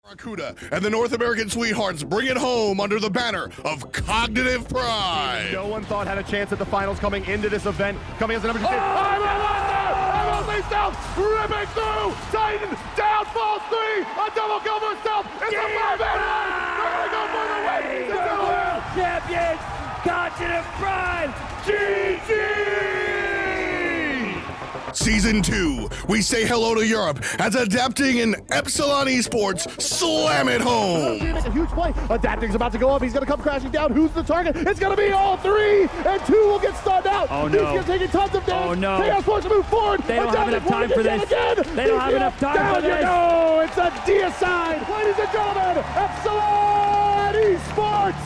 Barracuda and the North American Sweethearts bring it home under the banner of Cognitive Pride. No one thought had a chance at the finals coming into this event. Coming as the number 2 seed. Down, ripping through. Titan down, falls 3. A double kill for himself. It's a 5-man. They're gonna go for the win. The world champions, Cognitive Pride, GG. Season 2, we say hello to Europe as Adapting and Epsilon Esports slam it home. A huge play. Adapting's about to go up. He's going to come crashing down. Who's the target? It's going to be all 3, and 2 will get stunned out. Oh, no. He's taking tons of damage. Oh, no. Chaos forced to move forward. They don't have enough time for this. They don't have enough time for this. Go. It's a deicide. Ladies and gentlemen, Epsilon Esports.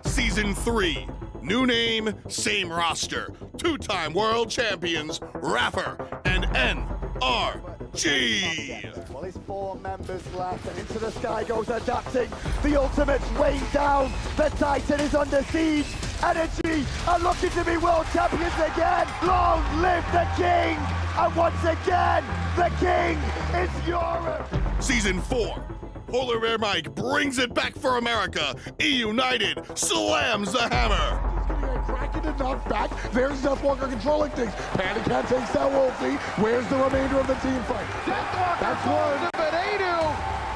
Season 3. New name, same roster. 2-time world champions, Rapper and NRG. Well, there's 4 members left, and into the sky goes Adapting. The ultimate's rained down. The Titan is under siege. Energy are looking to be world champions again. Long live the King! And once again, the King is Europe. Season 4. Polar Bear Mike brings it back for America. E-United slams the hammer. Cracking and knocked back. There's Deathwalker controlling things. Panicat takes that Wolfie. Where's the remainder of the team fight? Deathwalker falls to Benadu.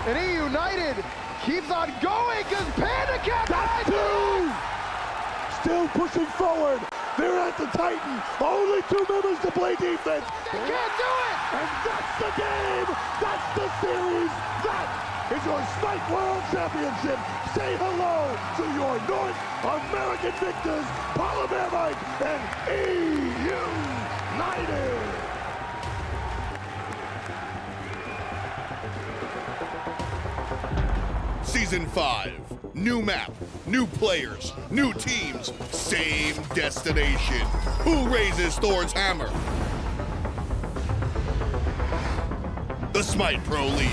And E-United keeps on going because Panicat got 2! Still pushing forward. They're at the Titan. Only 2 members to play defense. They can't do it! And that's the game. That's the series. That is your Smite World Championship. Say hello to your North American victors, Polar Bear Mike and E-United. Season 5. New map, new players, new teams, same destination. Who raises Thor's hammer? The Smite Pro League.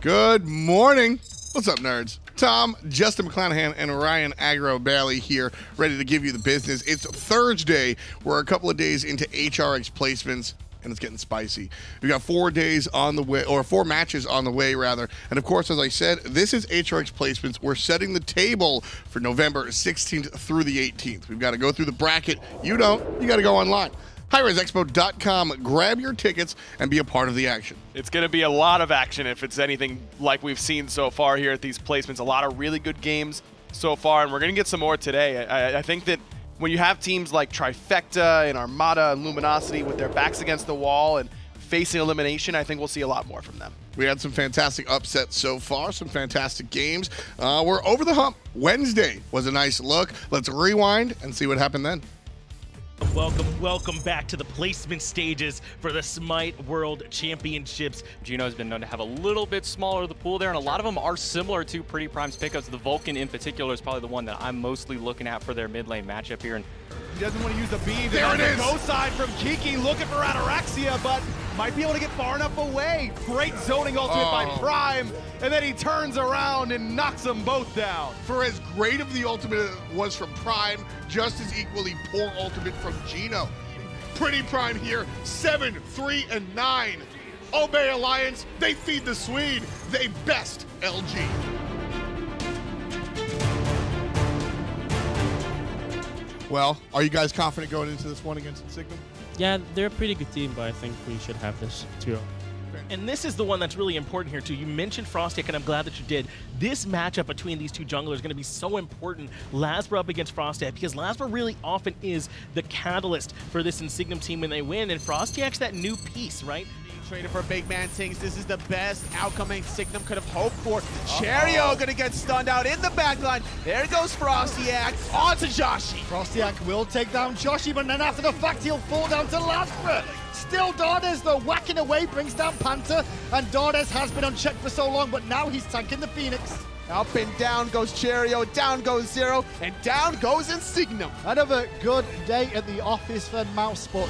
Good morning. What's up, nerds? Tom, Justin McClanahan, and Ryan Agro Bailey here, ready to give you the business. It's Thursday. We're a couple of days into HRX placements, and it's getting spicy. We got 4 days on the way, or 4 matches on the way, rather. And of course, as I said, this is HRX placements. We're setting the table for November 16th through the 18th. We've got to go through the bracket. You don't. You got to go online. hi-rezexpo.com. Grab your tickets and be a part of the action. It's going to be a lot of action if it's anything like we've seen so far here at these placements. A lot of really good games so far, and we're going to get some more today. I think that when you have teams like Trifecta and Armada and Luminosity with their backs against the wall and facing elimination, I think we'll see a lot more from them. We had some fantastic upsets so far, some fantastic games. We're over the hump. Wednesday was a nice look. Let's rewind and see what happened then. Welcome back to the placement stages for the Smite World Championships. Gino has been known to have a little bit smaller the pool there, and a lot of them are similar to Pretty Prime's pickups. The Vulcan in particular is probably the one that I'm mostly looking at for their mid lane matchup here. And he doesn't want to use the beam. There it is. Go side from Kiki, looking for Ataraxia, but might be able to get far enough away. Great zoning ultimate by Prime, and then he turns around and knocks them both down. For as great of the ultimate was from Prime, just as equally poor ultimate from Gino. Pretty Prime here, 7, 3, and 9. Obey Alliance, they feed the Swede. They best LG. Well, are you guys confident going into this one against Insignum? Yeah, they're a pretty good team, but I think we should have this 2-0. And this is the one that's really important here, too. You mentioned Frostiak, and I'm glad that you did. This matchup between these 2 junglers is going to be so important, Lasbra up against Frostiak, because Lasbra really often is the catalyst for this Insignum team when they win, and Frostiak's that new piece, right? Traded for Big Man thinks this is the best outcome Insignum could have hoped for. Cherio gonna get stunned out in the backline. There goes Frostiak onto Joshi. Frostiak will take down Joshi, but then after the fact, he'll fall down to Lasbra. Still Dardes, though, whacking away, brings down Panther, and Dardes has been unchecked for so long, but now he's tanking the Phoenix. Up and down goes Cherio, down goes Zero, and down goes Insignum. Another good day at the office for Mousesport.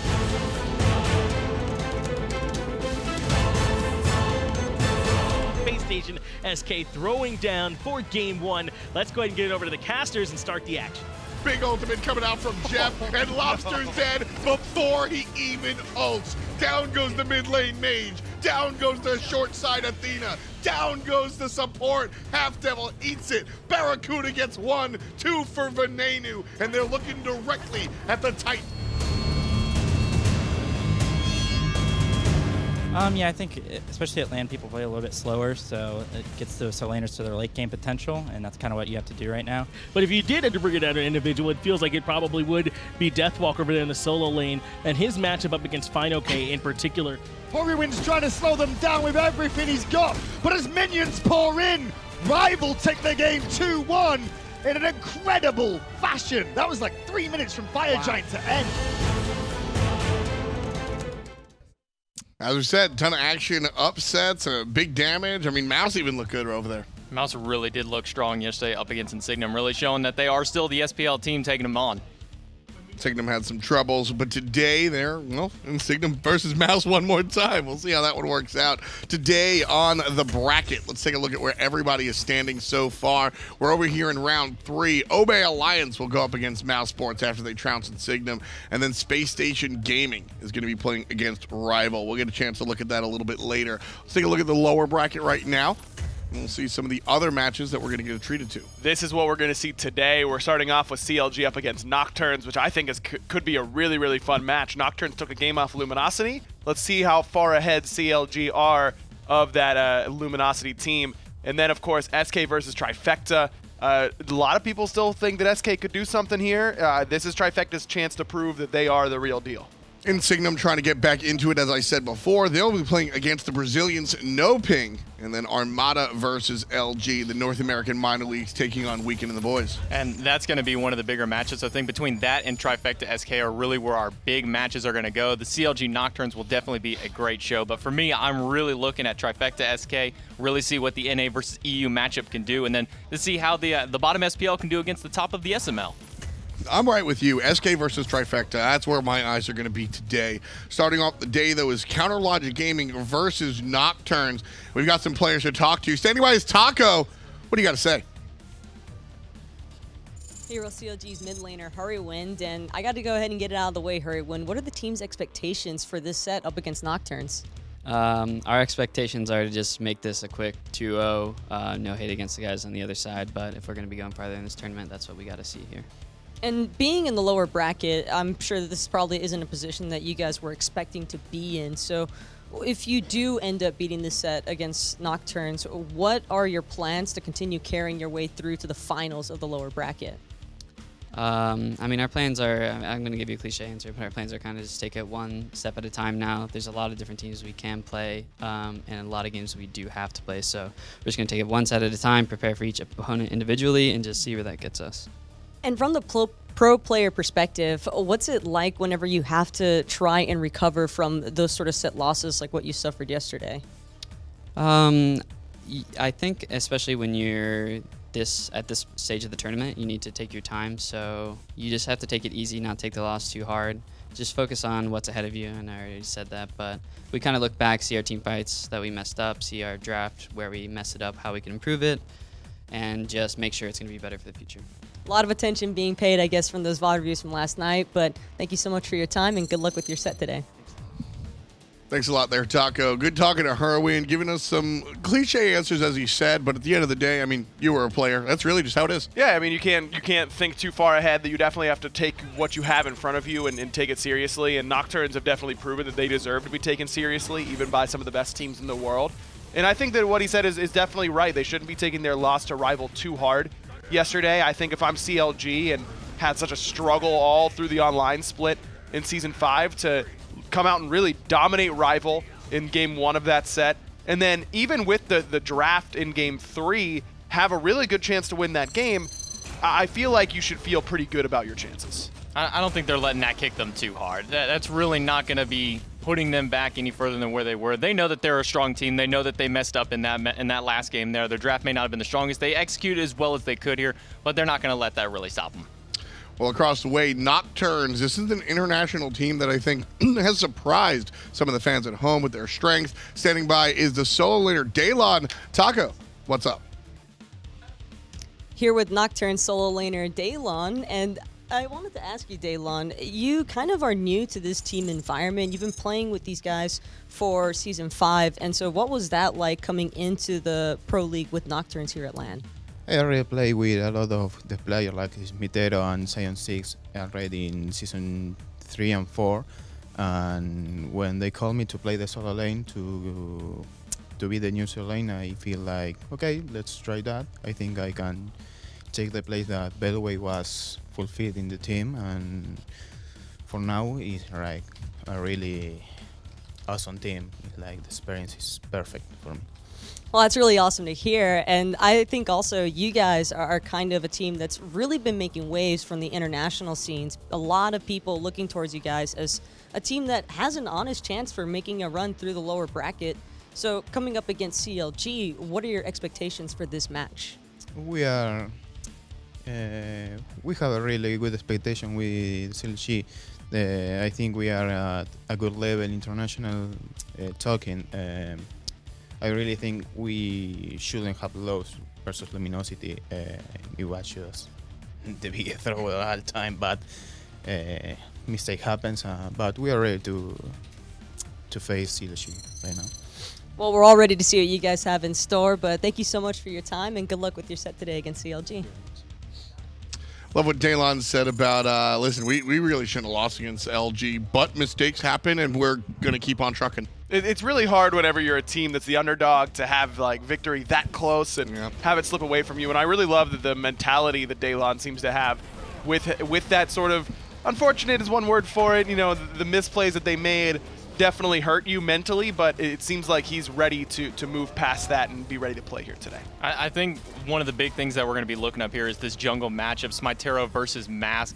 Base Station SK throwing down for game 1. Let's go ahead and get it over to the casters and start the action. big ultimate coming out from Jeff, and Lobster's dead before he even ults. Down goes the mid lane mage. Down goes the short side Athena. Down goes the support. Half Devil eats it. Barracuda gets 1, 2 for Venenu, and they're looking directly at the Titan. Yeah, I think especially at LeaaN, people play a little bit slower, so it gets those laners to their late game potential, and that's kind of what you have to do right now. But if you did have to bring it out an individual, it feels like it probably would be Deathwalk over there in the solo lane, and his matchup up against fineokay in particular. Hurriwind's trying to slow them down with everything he's got, but as minions pour in, Rival take the game 2-1 in an incredible fashion. That was like 3 minutes from Fire Giant to end. As we said, ton of action, upsets, big damage. I mean, Mouse even looked good over there. Mouse really did look strong yesterday up against Insignum, really showing that they are still the SPL team taking them on. Insignum had some troubles, but today they're, well, Insignum versus Mouse one more time. We'll see how that one works out. Today on the bracket, let's take a look at where everybody is standing so far. We're over here in round 3. Obey Alliance will go up against Mouse Sports after they trounce Insignum, and then Space Station Gaming is going to be playing against Rival. We'll get a chance to look at that a little bit later. Let's take a look at the lower bracket right now. We'll see some of the other matches that we're going to get treated to. This is what we're going to see today. We're starting off with CLG up against Nocturns, which I think could be a really, really fun match. Nocturns took a game off Luminosity. Let's see how far ahead CLG are of that Luminosity team. And then, of course, SK versus Trifecta. A lot of people still think that SK could do something here. This is Trifecta's chance to prove that they are the real deal. Insignum trying to get back into it, as I said before. They'll be playing against the Brazilians No Ping, and then Armada versus LG, the North American minor leagues taking on Weekend and the Boys. And that's going to be one of the bigger matches. I think between that and Trifecta SK are really where our big matches are going to go. The CLG Nocturns will definitely be a great show, but for me, I'm really looking at Trifecta SK, really see what the NA versus EU matchup can do, and then to see how the bottom SPL can do against the top of the SML. I'm right with you. SK versus Trifecta. That's where my eyes are going to be today. Starting off the day, though, is Counter Logic Gaming versus Nocturns. We've got some players to talk to. Standing by is Taco. What do you got to say? Hero CLG's mid laner, Hurriwind, and I got to go ahead and get it out of the way, Hurriwind. What are the team's expectations for this set up against Nocturns? Our expectations are to just make this a quick 2-0. No hate against the guys on the other side, but if we're going to be going farther in this tournament, that's what we got to see here. And being in the lower bracket, I'm sure that this probably isn't a position that you guys were expecting to be in. So if you do end up beating this set against Nocturns, what are your plans to continue carrying your way through to the finals of the lower bracket? I mean, our plans are, I'm going to give you a cliche answer, but our plans are kind of just take it one step at a time now. There's a lot of different teams we can play, and a lot of games we do have to play. So we're just going to take it one set at a time, prepare for each opponent individually, and just see where that gets us. And from the pro player perspective, what's it like whenever you have to try and recover from those sort of set losses like what you suffered yesterday? I think especially when you're at this stage of the tournament, you need to take your time. So you just have to take it easy, not take the loss too hard. Just focus on what's ahead of you, and I already said that. But we kind of look back, see our team fights that we messed up, see our draft where we messed it up, how we can improve it, and just make sure it's going to be better for the future. A lot of attention being paid, I guess, from those VOD reviews from last night, but thank you so much for your time, and good luck with your set today. Thanks a lot there, Taco. Good talking to Hurriwind, giving us some cliche answers, as he said, but at the end of the day, I mean, you were a player. That's really just how it is. Yeah, I mean, you can't think too far ahead. That you definitely have to take what you have in front of you and take it seriously, and Nocturns have definitely proven that they deserve to be taken seriously, even by some of the best teams in the world. And I think that what he said is definitely right. They shouldn't be taking their loss to Rival too hard. Yesterday, I think if I'm CLG and had such a struggle all through the online split in Season 5 to come out and really dominate Rival in Game 1 of that set, and then even with the draft in Game 3, have a really good chance to win that game, I feel like you should feel pretty good about your chances. I don't think they're letting that kick them too hard. That's really not going to be putting them back any further than where they were. They know that they're a strong team. They know that they messed up in that last game there. Their draft may not have been the strongest. They executed as well as they could here, but they're not going to let that really stop them. Well, across the way, Nocturns. This is an international team that I think has surprised some of the fans at home with their strength. Standing by is the solo laner, Daelon. Taco, what's up? Here with Nocturne solo laner Daelon, and I wanted to ask you, Daelon, you kind of are new to this team environment. You've been playing with these guys for Season 5, and so what was that like coming into the Pro League with Nocturns here at LeaaN? I already played with a lot of the players like SmiteVOD and Zaionsix already in Season 3 and 4, and when they called me to play the solo lane to be the new solo lane, I feel like, okay, let's try that. I think I can take the place that Belway was fulfilled in the team, and for now it's like a really awesome team. It's like the experience is perfect for me. Well, that's really awesome to hear, and I think also you guys are kind of a team that's really been making waves from the international scenes. A lot of people looking towards you guys as a team that has an honest chance for making a run through the lower bracket. So coming up against CLG, what are your expectations for this match? We have a really good expectation with CLG. I think we are at a good level international talking. I really think we shouldn't have lost versus Luminosity. It was just the biggest throw of all time, but mistake happens. But we are ready to face CLG right now. Well, we're all ready to see what you guys have in store, but thank you so much for your time, and good luck with your set today against CLG. Love what Daelon said about, listen, we really shouldn't have lost against LG, but mistakes happen, and we're going to keep on trucking. It's really hard whenever you're a team that's the underdog to have like victory that close and have it slip away from you. And I really love the mentality that Daelon seems to have with that sort of, unfortunate is one word for it, you know, the misplays that they made definitely hurt you mentally, but it seems like he's ready to move past that and be ready to play here today. I think one of the big things that we're going to be looking up here is this jungle matchup, SmiteVOD versus Mask.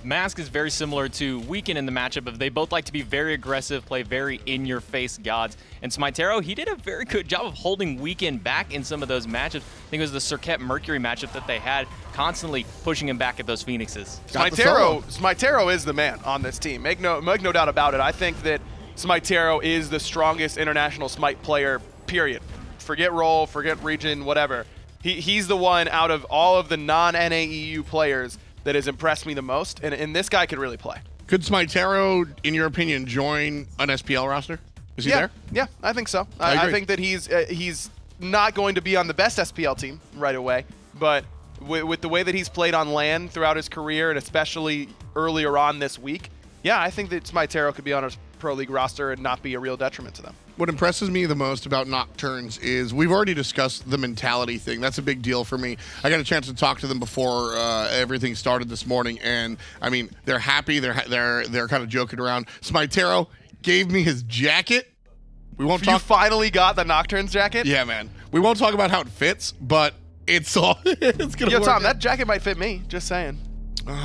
Mask is very similar to Weekend in the matchup of they both like to be very aggressive, play very in-your-face gods. And SmiteVOD, he did a very good job of holding Weekend back in some of those matchups. I think it was the Circuit Mercury matchup that they had, constantly pushing him back at those Phoenixes. SmiteVOD is the man on this team. Make no doubt about it. I think that SmiteVOD is the strongest international Smite player, period. Forget role, forget region, whatever. He's the one out of all of the non-NAEU players that has impressed me the most, and this guy could really play. Could SmiteVOD, in your opinion, join an SPL roster? Is he there? Yeah, I think so. I think that he's not going to be on the best SPL team right away, but with the way that he's played on LeaaN throughout his career, and especially earlier on this week, yeah, I think that SmiteVOD could be on a Pro League roster and not be a real detriment to them. What impresses me the most about Nocturns is we've already discussed the mentality thing. That's a big deal for me. I got a chance to talk to them before everything started this morning, and I mean, they're happy. They're kind of joking around. SmiteVOD gave me his jacket. We won't talk. You finally got the Nocturns jacket? Yeah, man. We won't talk about how it fits, but it's all. It's gonna work. Tom, that jacket might fit me. Just saying.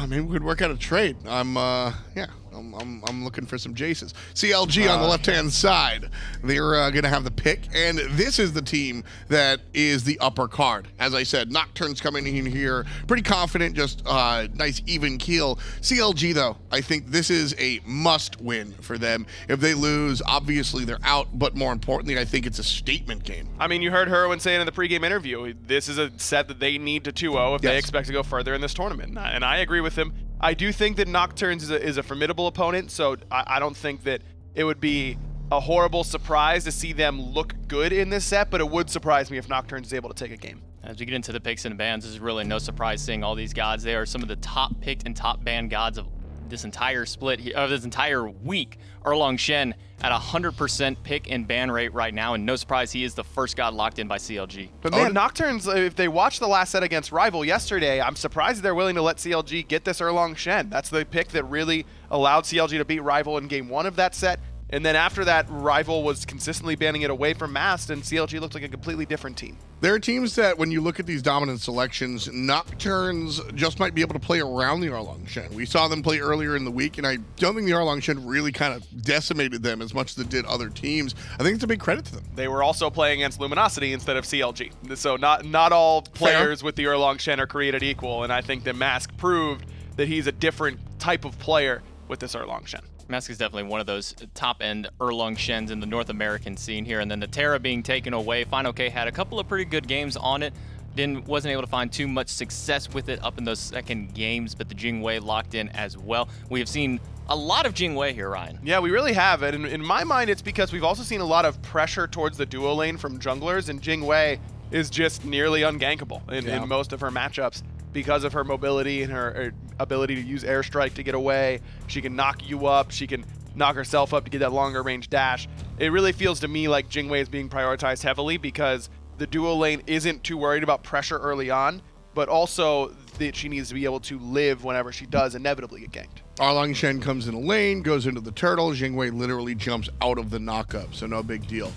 Maybe we could work out a trade. I'm looking for some Jaces. CLG on the left-hand side. They're going to have the pick, and this is the team that is the upper card. As I said, Nocturnes coming in here pretty confident, just nice even keel. CLG, though, I think this is a must-win for them. If they lose, obviously they're out, but more importantly, I think it's a statement game. I mean, you heard Hurriwind saying in the pregame interview, this is a set that they need to 2-0 if they expect to go further in this tournament, and I agree with him. I do think that Nocturnes is a formidable opponent, so I don't think that it would be a horrible surprise to see them look good in this set, but it would surprise me if Nocturnes is able to take a game. As we get into the picks and bans, this is really no surprise seeing all these gods. They are some of the top picked and top banned gods of this entire split, of this entire week. Erlang Shen at 100% pick and ban rate right now, and no surprise, he is the first god locked in by CLG. But man, Nocturnes, if they watched the last set against Rival yesterday, I'm surprised they're willing to let CLG get this Erlang Shen. That's the pick that really allowed CLG to beat Rival in game 1 of that set. And then after that, Rival was consistently banning it away from Mast, and CLG looked like a completely different team. There are teams that, when you look at these dominant selections, Nocturnes just might be able to play around the Erlang Shen. We saw them play earlier in the week, and I don't think the Erlang Shen really kind of decimated them as much as it did other teams. I think it's a big credit to them. They were also playing against Luminosity instead of CLG. So not all players with the Erlang Shen are created equal, and I think that Mask proved that he's a different type of player with this Erlang Shen. Mask is definitely one of those top-end Erlang Shens in the North American scene here, and then the Terra being taken away. fineokay had a couple of pretty good games on it. wasn't able to find too much success with it up in those second games, but the Jingwei locked in as well. We have seen a lot of Jingwei here, Ryan. Yeah, we really have. And in my mind, it's because we've also seen a lot of pressure towards the duo lane from junglers, and Jingwei is just nearly ungankable in most of her matchups because of her mobility and her ability to use airstrike to get away. She can knock you up. She can knock herself up to get that longer range dash. It really feels to me like Jingwei is being prioritized heavily because the duo lane isn't too worried about pressure early on, but also that she needs to be able to live whenever she does inevitably get ganked. Arlong Shen comes in a lane, goes into the turtle. Jingwei literally jumps out of the knockup, so no big deal.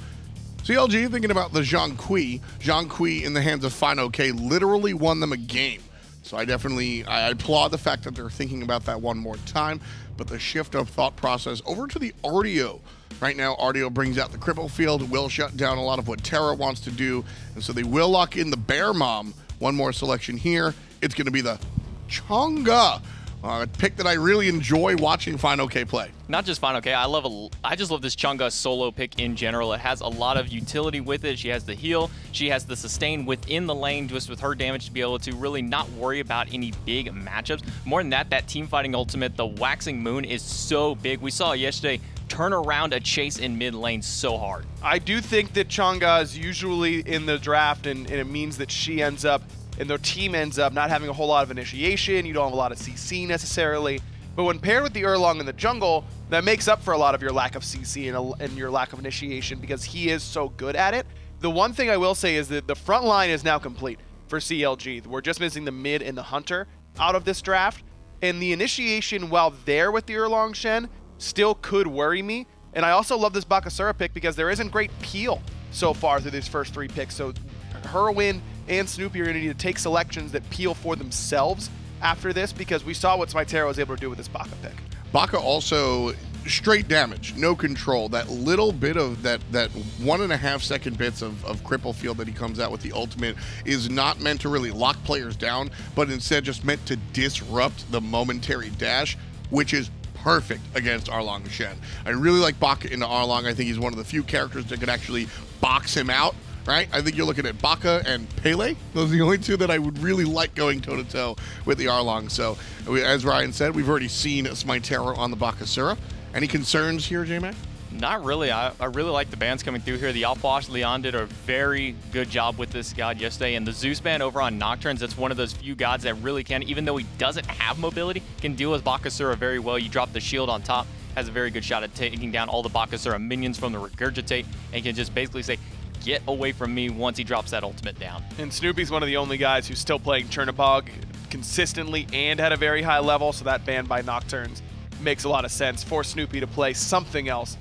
CLG thinking about the Zhang Kui in the hands of fineokay literally won them a game. So I applaud the fact that they're thinking about that one more time, but the shift of thought process over to the Artio. Right now, Artio brings out the cripple field, will shut down a lot of what Terra wants to do, and so they will lock in the Bear Mom. One more selection here. It's going to be the Chang'e, a pick that I really enjoy watching fineokay play. Not just fineokay, I just love this Chang'e solo pick in general. It has a lot of utility with it. She has the heal, she has the sustain within the lane just with her damage to be able to really not worry about any big matchups. More than that, that team fighting ultimate, the Waxing Moon, is so big. We saw it yesterday turn around a chase in mid lane so hard. I do think that Chang'e is usually in the draft, and it means that she ends up, and their team ends up not having a whole lot of initiation. You don't have a lot of CC necessarily. But when paired with the Erlang in the jungle, that makes up for a lot of your lack of CC and your lack of initiation because he is so good at it. The one thing I will say is that the front line is now complete for CLG. We're just missing the mid and the hunter out of this draft. And the initiation, while there with the Erlang Shen, still could worry me. And I also love this Bakasura pick because there isn't great peel so far through these first 3 picks. So Hurriwind and Snoopy are going to need to take selections that peel for themselves after this, because we saw what SmiteVOD was able to do with this Baka pick. Baka also straight damage, no control. That little bit of that 1.5 second bits of cripple field that he comes out with the ultimate is not meant to really lock players down, but instead just meant to disrupt the momentary dash, which is perfect against Arlong Shen. I really like Baka into Arlong. I think he's one of the few characters that could actually box him out, right? I think you're looking at Baka and Pele. Those are the only two that I would really like going toe-to-toe with the Arlong. So, as Ryan said, we've already seen SmiteVOD on the Bakasura. Any concerns here, J-Mac? Not really. I really like the bans coming through here. The Outwash LeaaN did a very good job with this god yesterday, and the Zeus ban over on Nocturns, that's one of those few gods that really can, even though he doesn't have mobility, can deal with Bakasura very well. You drop the shield on top, has a very good shot at taking down all the Bakasura minions from the Regurgitate, and can just basically say, get away from me once he drops that ultimate down. And Snoopy's one of the only guys who's still playing Chernabog consistently and at a very high level, so that ban by Nocturns makes a lot of sense for Snoopy to play something else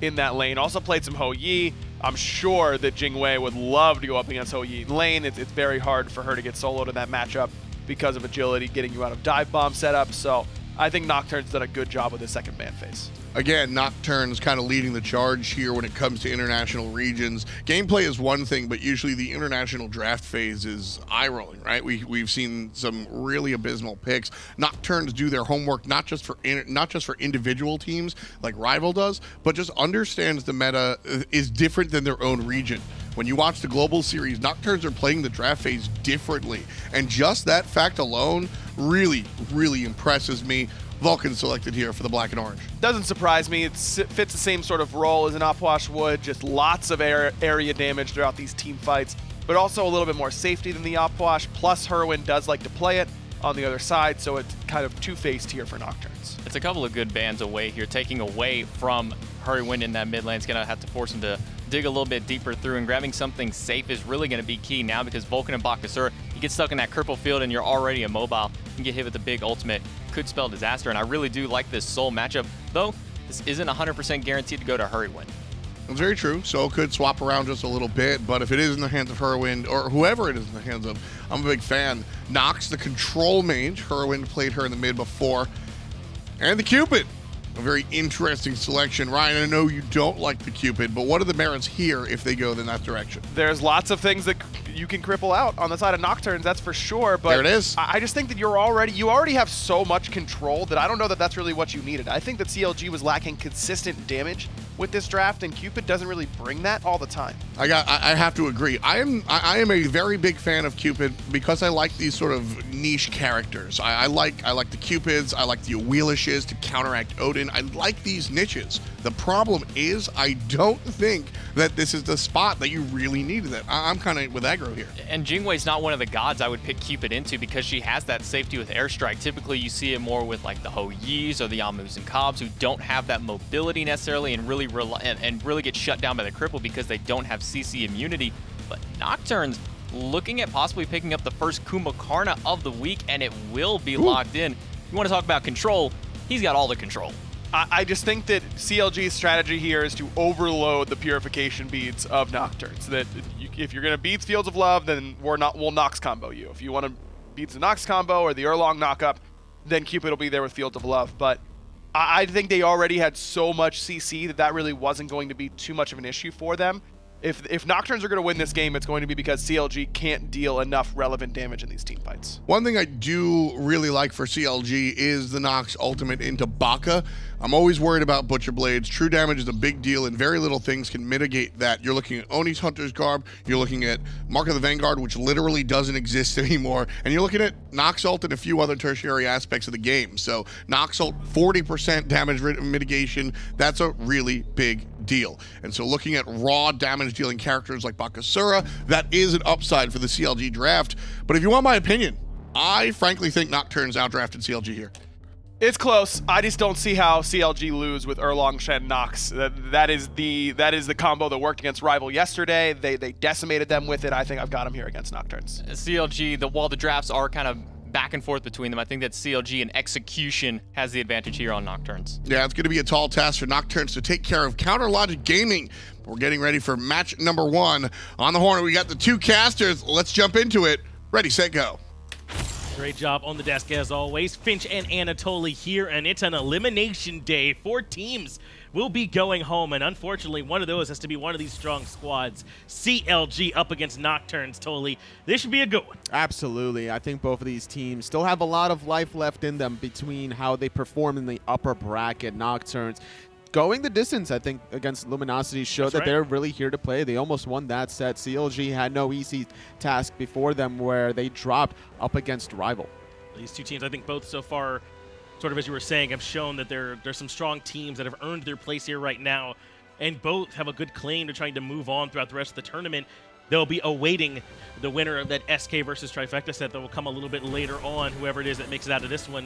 in that lane. Also played some Ho Yi. I'm sure that Jingwei would love to go up against Ho Yi lane. It's very hard for her to get soloed in that matchup because of agility, getting you out of dive bomb setup. So I think Nocturne's done a good job with his second ban phase. Again, Nocturne's kind of leading the charge here when it comes to international regions. Gameplay is one thing, but usually the international draft phase is eye-rolling, right? We've seen some really abysmal picks. Nocturnes do their homework not just for individual teams like Rival does, but just understands the meta is different than their own region. When you watch the global series, Nocturnes are playing the draft phase differently, and just that fact alone really, really impresses me. Vulcan selected here for the black and orange. Doesn't surprise me. It fits the same sort of role as an Outwash would, just lots of area damage throughout these team fights, but also a little bit more safety than the Outwash, plus Hurriwind does like to play it on the other side, so it's kind of two-faced here for Nocturnes. It's a couple of good bans away here, taking away from Hurriwind in that mid lane. It's going to have to force him to dig a little bit deeper through, and grabbing something safe is really going to be key now, because Vulcan and Bakasura, you get stuck in that cripple field and you're already immobile. You can get hit with the big ultimate. Could spell disaster, and I really do like this Soul matchup, though this isn't 100% guaranteed to go to Hurriwind. That's very true. Soul could swap around just a little bit, but if it is in the hands of Hurriwind, or whoever it is in the hands of, I'm a big fan. Nox, the control mage. Hurriwind played her in the mid before. And the Cupid. A very interesting selection. Ryan, I know you don't like the Cupid, but what are the merits here if they go in that direction? There's lots of things that you can cripple out on the side of Nocturns, that's for sure. But there it is. I just think that you already have so much control that I don't know that that's really what you needed. I think that CLG was lacking consistent damage with this draft, and Cupid doesn't really bring that all the time. I have to agree. I am a very big fan of Cupid because I like these sort of niche characters. I like the Cupids. I like the Wheelishes to counteract Odin. I like these niches. The problem is I don't think that this is the spot that you really needed that. I'm kind of with aggro here. And Jingwei's not one of the gods I would pick Cupid into because she has that safety with airstrike. Typically you see it more with like the Ho-Yis or the Yamus and Cobbs who don't have that mobility necessarily and really really get shut down by the cripple because they don't have CC immunity. But Nocturnes looking at possibly picking up the first Kumbhakarna of the week, and it will be locked in. You want to talk about control? He's got all the control. I just think that CLG's strategy here is to overload the purification beads of Nocturnes. That if you're going to beat Fields of Love, then we'll Nox combo you. If you want to beat the Nox combo or the Erlang knock-up, then Cupid will be there with Fields of Love. But I think they already had so much CC that really wasn't going to be too much of an issue for them. If Nocturnes are going to win this game, it's going to be because CLG can't deal enough relevant damage in these team fights. One thing I do really like for CLG is the Nox ultimate into Baka. I'm always worried about Butcher Blades. True damage is a big deal, and very little things can mitigate that. You're looking at Oni's Hunter's Garb, you're looking at Mark of the Vanguard, which literally doesn't exist anymore, and you're looking at Nox ult and a few other tertiary aspects of the game. So Nox ult, 40% damage mitigation, that's a really big deal. And so looking at raw damage dealing characters like Bakasura, that is an upside for the CLG draft. But if you want my opinion, I frankly think Nocturnes outdrafted CLG here. It's close. I just don't see how CLG lose with Erlang, Shen, Nox. That is the combo that worked against Rival yesterday. They decimated them with it. I think I've got them here against Nocturnes. CLG, while the drafts are kind of back and forth between them, I think that CLG in execution has the advantage here on Nocturnes. Yeah, it's going to be a tall task for Nocturnes to take care of Counter Logic Gaming. We're getting ready for match number 1. On the horn, we got the 2 casters. Let's jump into it. Ready, set, go. Great job on the desk as always. Finch and Anatoly here, and it's an elimination day. 4 teams will be going home, and unfortunately one of those has to be one of these strong squads. CLG up against Nocturnes. Toly, this should be a good one. Absolutely. I think both of these teams still have a lot of life left in them between how they perform in the upper bracket. Nocturnes going the distance, I think, against Luminosity showed that they're really here to play. They almost won that set. CLG had no easy task before them where they dropped up against Rival. These 2 teams, I think both so far, sort of as you were saying, have shown that there's some strong teams that have earned their place here right now, and both have a good claim to trying to move on throughout the rest of the tournament. They'll be awaiting the winner of that SK versus Trifecta set that will come a little bit later on, whoever it is that makes it out of this one.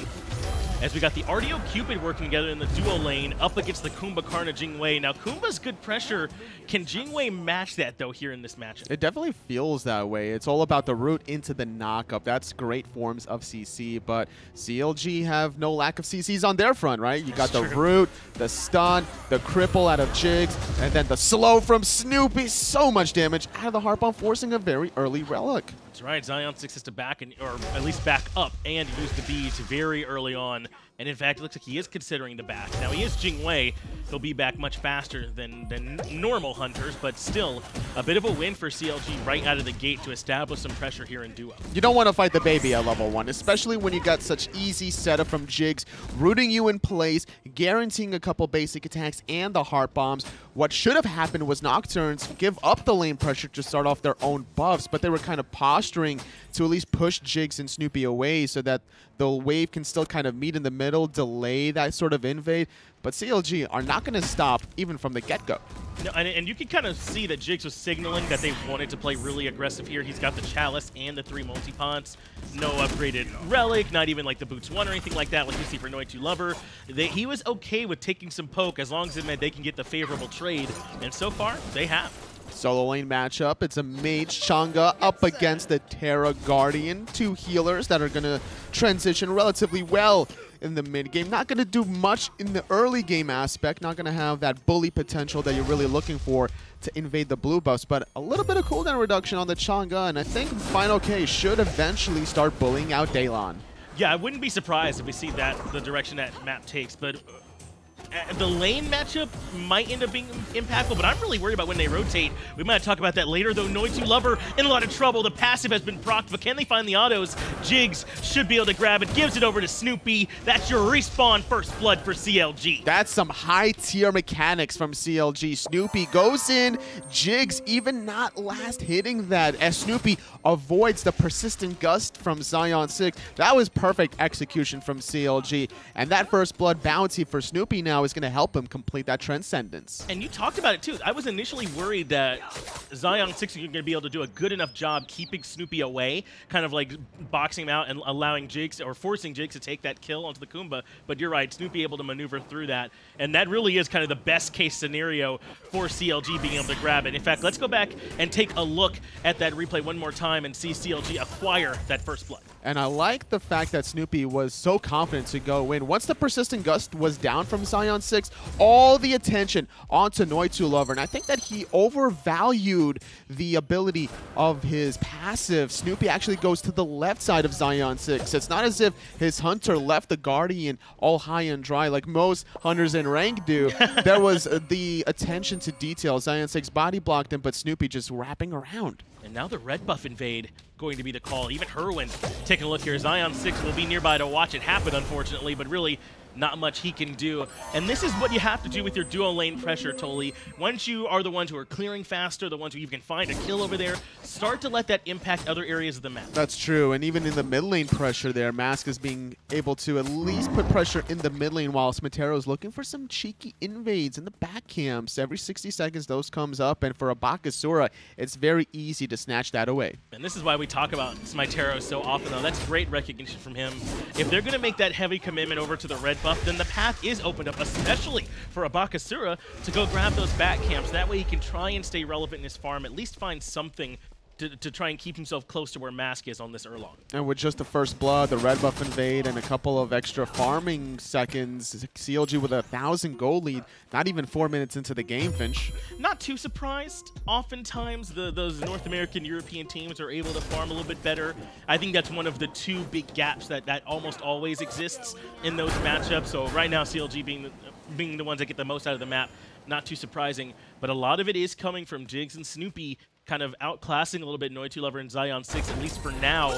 As we got the Artio Cupid working together in the duo lane up against the Kumbhakarna Jingwei. Now, Kumba's good pressure. Can Jingwei match that, though, here in this matchup? It definitely feels that way. It's all about the route into the knockup. That's great forms of CC, but CLG have no lack of CCs on their front, right? You got the root, the stun, the cripple out of Jigz, and then the slow from Snoopy. So much damage out of the Harp on forcing a very early relic. That's right. Zaionsix has to back, or at least back up, and use the beads very early on. And in fact, it looks like he is considering the back. Now, he is Jingwei. He'll be back much faster than normal hunters, but still a bit of a win for CLG right out of the gate to establish some pressure here in duo. You don't want to fight the baby at level 1, especially when you got such easy setup from Jigz, rooting you in place, guaranteeing a couple basic attacks and the heart bombs. What should have happened was Nocturnes give up the lane pressure to start off their own buffs, but they were kind of posturing to at least push Jigz and Snoopy away so that the wave can still kind of meet in the middle, delay that sort of invade. But CLG are not going to stop even from the get-go. No, and you can kind of see that Jigz was signaling that they wanted to play really aggressive here. He's got the Chalice and the 3 multi-pods. No upgraded Relic, not even like the Boots 1 or anything like that like you see for Noitulover. He was okay with taking some poke as long as it meant they can get the favorable trade. And so far, they have. Solo lane matchup. It's a Mage Chang'e up against the Terra Guardian. 2 healers that are going to transition relatively well in the mid game. Not going to do much in the early game aspect. Not going to have that bully potential that you're really looking for to invade the blue buffs. But a little bit of cooldown reduction on the Chang'e. And I think fineokay should eventually start bullying out Daelon. Yeah, I wouldn't be surprised if we see that the direction that map takes. But The lane matchup might end up being impactful, but I'm really worried about when they rotate. We might talk about that later, though. Noitulover in a lot of trouble. The passive has been procced, but can they find the autos? Jigz should be able to grab it, gives it over to Snoopy. That's your respawn first blood for CLG. That's some high-tier mechanics from CLG. Snoopy goes in, Jigz even not last hitting that, as Snoopy avoids the persistent gust from Zaionsix. That was perfect execution from CLG, and that first blood bounty for Snoopy now is going to help him complete that Transcendence. And you talked about it too. I was initially worried that Zaionsix is going to be able to do a good enough job keeping Snoopy away, kind of like boxing him out and allowing Jigz, or forcing Jigz to take that kill onto the Kumba. But you're right, Snoopy able to maneuver through that. And that really is kind of the best case scenario for CLG being able to grab it. In fact, let's go back and take a look at that replay one more time and see CLG acquire that first blood. And I like the fact that Snoopy was so confident to go in. Once the persistent gust was down from Zaionsix, all the attention onto Noitulover. And I think that he overvalued the ability of his passive. Snoopy actually goes to the left side of Zaionsix. It's not as if his hunter left the Guardian all high and dry like most hunters in rank do. There was the attention to detail. Zaionsix body blocked him, but Snoopy just wrapping around. And now the red buff invade going to be the call. Even Hurriwind taking a look here. Zaionsix will be nearby to watch it happen, unfortunately, but really not much he can do. And this is what you have to do with your dual lane pressure, Toli. Once you are the ones who are clearing faster, the ones who you can find a kill over there, start to let that impact other areas of the map. That's true, and even in the mid lane pressure there, Mask is being able to at least put pressure in the mid lane while SmiteVOD is looking for some cheeky invades in the back camps. Every 60 seconds those comes up, and for a Bakasura, it's very easy to snatch that away. And this is why we talk about SmiteVOD so often, though. That's great recognition from him. If they're going to make that heavy commitment over to the red buff, then the path is opened up, especially for a Bakasura, to go grab those back camps. That way he can try and stay relevant in his farm, at least find something to try and keep himself close to where Mask is on this Erlang. And with just the first blood, the red buff invade, and a couple of extra farming seconds, CLG with a 1,000 gold lead, not even 4 minutes into the game, Finch. Not too surprised. Oftentimes, those North American, European teams are able to farm a little bit better. I think that's one of the two big gaps that almost always exists in those matchups. So right now, CLG being the ones that get the most out of the map, not too surprising. But a lot of it is coming from Jigz and Snoopy, kind of outclassing a little bit Noitulover and Zaionsix, at least for now,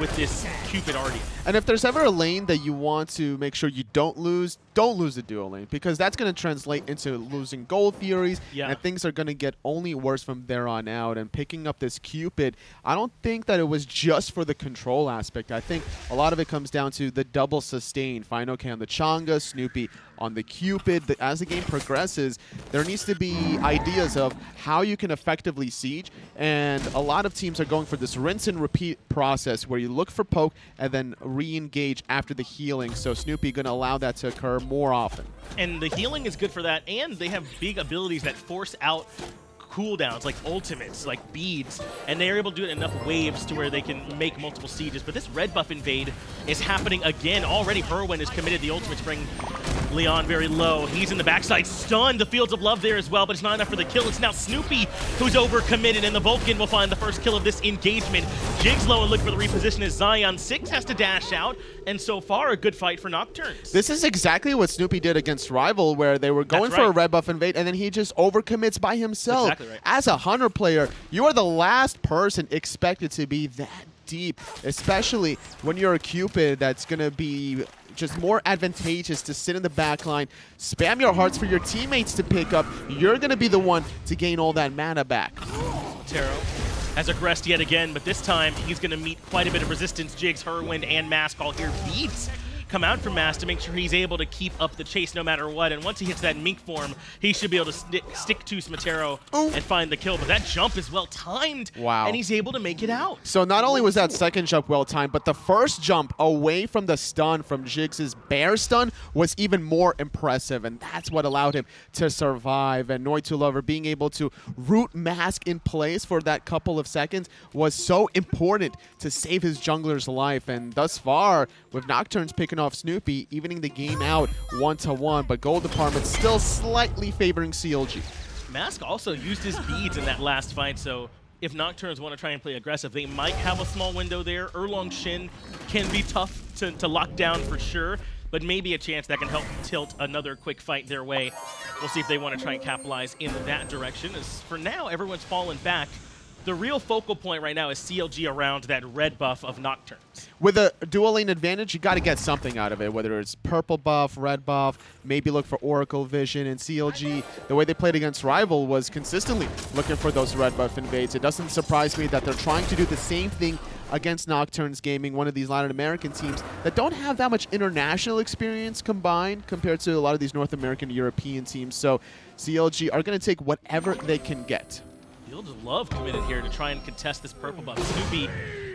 with this Cupid Artio. And if there's ever a lane that you want to make sure you don't lose the duo lane, because that's going to translate into losing gold Furies, and things are going to get only worse from there on out. And picking up this Cupid, I don't think that it was just for the control aspect. I think a lot of it comes down to the double sustain. fineokay on the Chang'e, Snoopy on the Cupid. As the game progresses, there needs to be ideas of how you can effectively siege, and a lot of teams are going for this rinse and repeat process where you look for poke and then re-engage after the healing. So Snoopy going to allow that to occur more often. And the healing is good for that, and they have big abilities that force out cooldowns, like ultimates, like beads, and they're able to do it in enough waves to where they can make multiple sieges. But this red buff invade is happening again. Already Hurriwind has committed the ultimate to bring LeaaN very low. He's in the backside, stunned. The Fields of Love there as well, but it's not enough for the kill. It's now Snoopy who's overcommitted, and the Vulcan will find the first kill of this engagement. Jigz low and look for the reposition as Zaionsix has to dash out, and so far a good fight for Nocturns. This is exactly what Snoopy did against Rival, where they were going for a red buff invade, and then he just overcommits by himself. Exactly right. As a Hunter player, you are the last person expected to be that deep, especially when you're a Cupid. That's going to be just more advantageous to sit in the back line, spam your hearts for your teammates to pick up. You're going to be the one to gain all that mana back. Terra has aggressed yet again, but this time he's going to meet quite a bit of resistance. Jigz, Hurriwind, and Mask all here. Beats come out from Mask to make sure he's able to keep up the chase no matter what. And once he hits that mink form, he should be able to stick to SmiteVOD and find the kill. But that jump is well timed, and he's able to make it out. So not only was that second jump well timed, but the first jump away from the stun from Jigz's bear stun was even more impressive, and that's what allowed him to survive. And Noitulover being able to root Mask in place for that couple of seconds was so important to save his jungler's life. And thus far, with Nocturns picking off Snoopy, evening the game out 1-1, but gold department still slightly favoring CLG. Mask also used his beads in that last fight, so if Nocturns want to try and play aggressive, they might have a small window there. Erlang Shen can be tough to lock down for sure. but maybe a chance that can help tilt another quick fight their way. We'll see if they want to try and capitalize in that direction. As for now, everyone's fallen back. The real focal point right now is CLG around that red buff of Nocturns. With a dual lane advantage, you got to get something out of it, whether it's purple buff, red buff, maybe look for Oracle Vision. And CLG, the way they played against Rival was consistently looking for those red buff invades. It doesn't surprise me that they're trying to do the same thing against Nocturns Gaming, one of these Latin American teams that don't have that much international experience combined compared to a lot of these North American European teams. So CLG are going to take whatever they can get. You'll just love committed here to try and contest this purple buff. Snoopy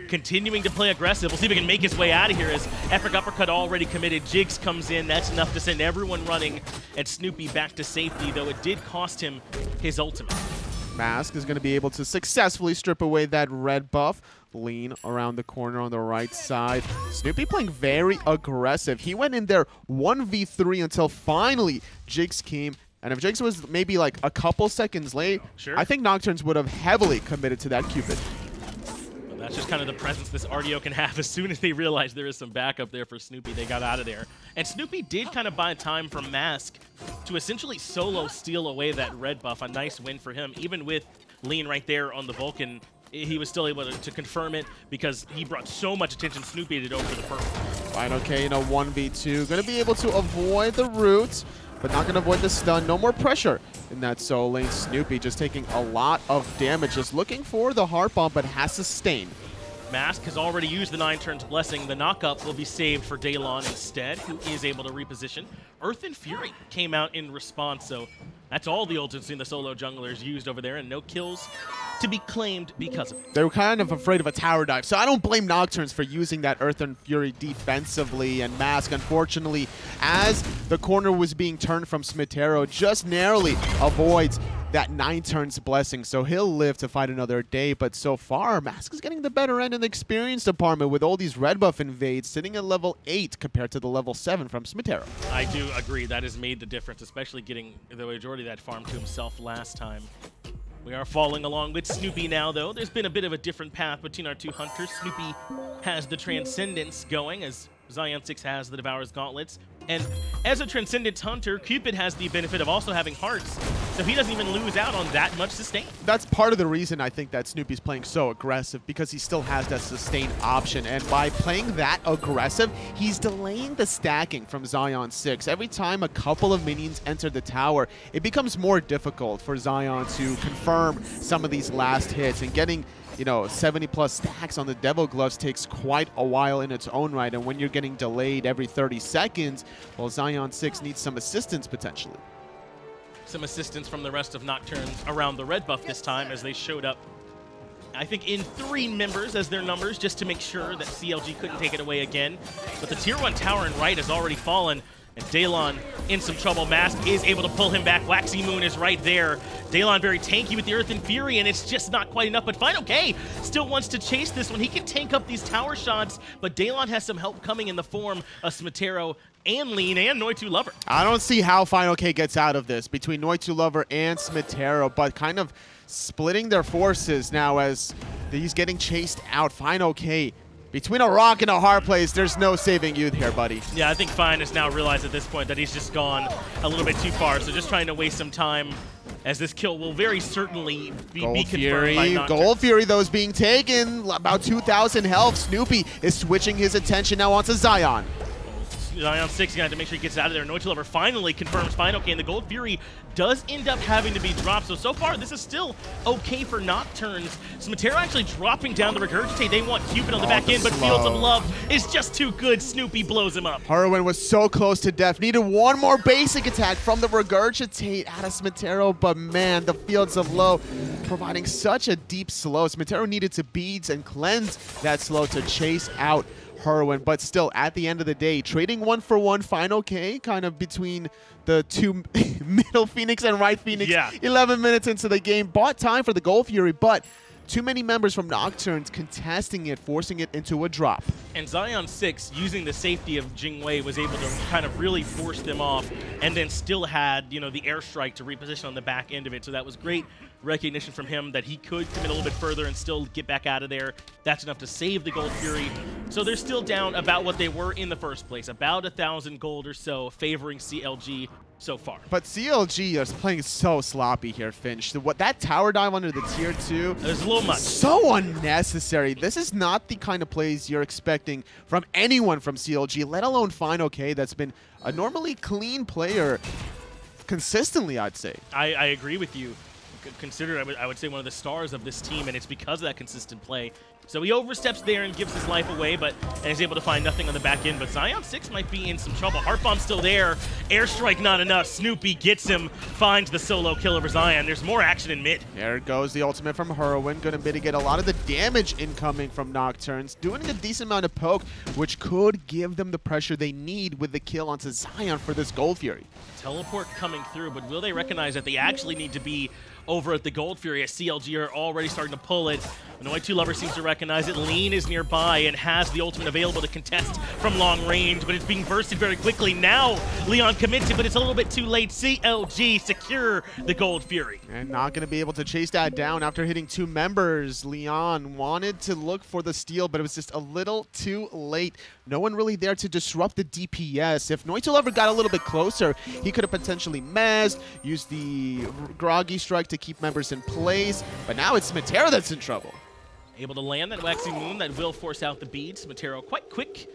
continuing to play aggressive. We'll see if he can make his way out of here as Epic Uppercut already committed. Jigz comes in. That's enough to send everyone running and Snoopy back to safety, though it did cost him his ultimate. Mask is going to be able to successfully strip away that red buff. LeaaN around the corner on the right side. Snoopy playing very aggressive. He went in there 1v3 until finally Jigz came. And if Jigz was maybe like a couple seconds late, sure, I think Nocturns would have heavily committed to that Cupid. Well, that's just kind of the presence this Artio can have. As soon as they realized there is some backup there for Snoopy, they got out of there. And Snoopy did kind of buy time from Mask to essentially solo steal away that red buff. A nice win for him. Even with LeaaN right there on the Vulcan, he was still able to confirm it because he brought so much attention. Snoopy did over the purple. fineokay in a 1v2. Going to be able to avoid the root, but not going to avoid the stun. No more pressure in that solo lane. Snoopy just taking a lot of damage. Just looking for the heart bomb, but has sustained. Mask has already used the 9 turns blessing. The knockup will be saved for Daelon instead, who is able to reposition. Earth and Fury came out in response, so that's all the ultimates the solo junglers used over there, and no kills to be claimed because of it. They were kind of afraid of a tower dive, so I don't blame Nocturns for using that Earth and Fury defensively. And Mask, unfortunately, as the corner was being turned from SmiteVOD, just narrowly avoids that 9 turns blessing, so he'll live to fight another day. But so far, Mask is getting the better end in the experience department with all these red buff invades sitting at level 8 compared to the level 7 from SmiteVOD. I do agree. That has made the difference, especially getting the majority of that farm to himself last time. We are following along with Snoopy now, though. There's been a bit of a different path between our two hunters. Snoopy has the Transcendence going, as Zaionsix has the Devourer's Gauntlets. And as a Transcendence hunter, Cupid has the benefit of also having hearts, so he doesn't even lose out on that much sustain. That's part of the reason I think that Snoopy's playing so aggressive, because he still has that sustain option. And by playing that aggressive, he's delaying the stacking from Zaionsix. Every time a couple of minions enter the tower, it becomes more difficult for Zion to confirm some of these last hits, and getting 70+ stacks on the Devil Gloves takes quite a while in its own right. And when you're getting delayed every 30 seconds, well, Zaionsix needs some assistance potentially. Some assistance from the rest of Nocturnes around the red buff this time, as they showed up, I think, in 3 members as their numbers, just to make sure that CLG couldn't take it away again. But the tier 1 tower in right has already fallen, and Daelon in some trouble. Mask is able to pull him back. Waxy Moon is right there. Daelon very tanky with the Earth and Fury, and it's just not quite enough. But fineokay still wants to chase this one. He can tank up these tower shots, but Daelon has some help coming in the form of SmiteVOD and LeaaN and Noitulover. I don't see how fineokay gets out of this between Noitulover and SmiteVOD, but kind of splitting their forces now as he's getting chased out. fineokay, between a rock and a hard place, there's no saving you here, buddy. Yeah, I think Fine has now realized at this point that he's just gone a little bit too far, so just trying to waste some time, as this kill will very certainly be confirmed by Nocturnes. Gold Fury, though, is being taken. About 2,000 health. Snoopy is switching his attention now onto Zion. Zaionsix going to have to make sure he gets out of there. Noitulover finally confirms fineokay, and the Gold Fury does end up having to be dropped. So far, this is still okay for Nocturnes. SmiteVOD actually dropping down the Regurgitate. They want Cupid on the back end, but Fields of Love is just too good. Snoopy blows him up. Hurriwind was so close to death. Needed one more basic attack from the Regurgitate out of SmiteVOD, but man, the Fields of Love providing such a deep slow. SmiteVOD needed to beads and cleanse that slow to chase out Hurriwind, but still, at the end of the day, trading 1-for-1 fineokay kind of between the two middle Phoenix and right Phoenix. Yeah. 11 minutes into the game, bought time for the Gold Fury, but too many members from Nocturns contesting it, forcing it into a drop. And Zaionsix, using the safety of Jing was able to kind of really force them off, and then still had, you know, the airstrike to reposition on the back end of it. So that was great recognition from him that he could commit a little bit further and still get back out of there. That's enough to save the Gold Fury. So they're still down about what they were in the first place, about 1,000 gold or so, favoring CLG so far. But CLG is playing so sloppy here, Finch. What that tower dive under the tier 2 is a little much. So unnecessary. This is not the kind of plays you're expecting from anyone from CLG, let alone fineokay that's been a normally clean player consistently, I'd say. I agree with you. Considered, I would say, one of the stars of this team, and it's because of that consistent play. So he oversteps there and gives his life away, and is able to find nothing on the back end. But Zaionsix might be in some trouble. Heart Bomb's still there. Airstrike not enough. Snoopy gets him, finds the solo kill over Zion. There's more action in mid. There goes the ultimate from Hurriwind. Going to mitigate a lot of the damage incoming from Nocturns. Doing a decent amount of poke, which could give them the pressure they need with the kill onto Zion for this Gold Fury. Teleport coming through, but will they recognize that they actually need to be over at the Gold Fury as CLG are already starting to pull it? Noitulover seems to recognize it. LeaaN is nearby and has the ultimate available to contest from long range, but it's being bursted very quickly. Now LeaaN commits it, but it's a little bit too late. CLG secure the Gold Fury. And not going to be able to chase that down after hitting 2 members. LeaaN wanted to look for the steal, but it was just a little too late. No one really there to disrupt the DPS. If Noitulover got a little bit closer, he could have potentially mezzed, used the Groggy Strike to keep members in place, but now it's SmiteVOD that's in trouble. Able to land that Waxing Moon that will force out the beads. SmiteVOD quite quick.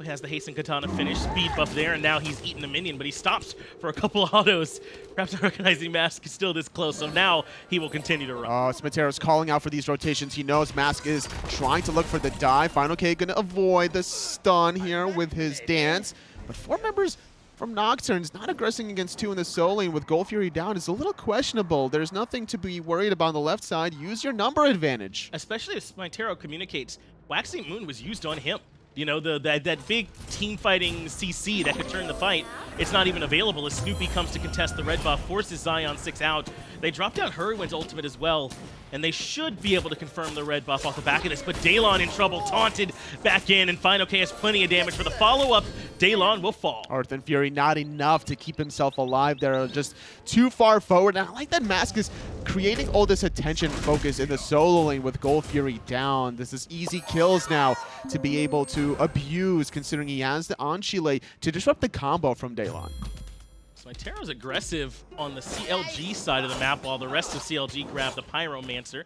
He has the Hasten Katana finish, speed buff there, and now he's eaten a minion, but he stops for a couple of autos. Perhaps not recognizing Mask is still this close, so now he will continue to run. Oh, SmiteVOD's calling out for these rotations. He knows Mask is trying to look for the dive. fineokay going to avoid the stun here with his dance, but 4 members from Nocturns not aggressing against 2 in the solo lane with Gold Fury down is a little questionable. There's nothing to be worried about on the left side. Use your number advantage. Especially if SmiteVOD communicates, Waxing Moon was used on him. You know, that big team fighting CC that could turn the fight, it's not even available as Snoopy comes to contest the red buff, forces Zaionsix out. They drop down Hurriwind's ultimate as well, and they should be able to confirm the red buff off the back of this, but Daelon in trouble, taunted back in, and fineokay has plenty of damage for the follow-up. Daelon will fall. Earth and Fury not enough to keep himself alive. They're just too far forward. And I like that Mask is creating all this attention focus in the solo lane with Gold Fury down. This is easy kills now to be able to abuse, considering he has the Anchile to disrupt the combo from Daelon. SmiteVOD's aggressive on the CLG side of the map while the rest of CLG grab the Pyromancer.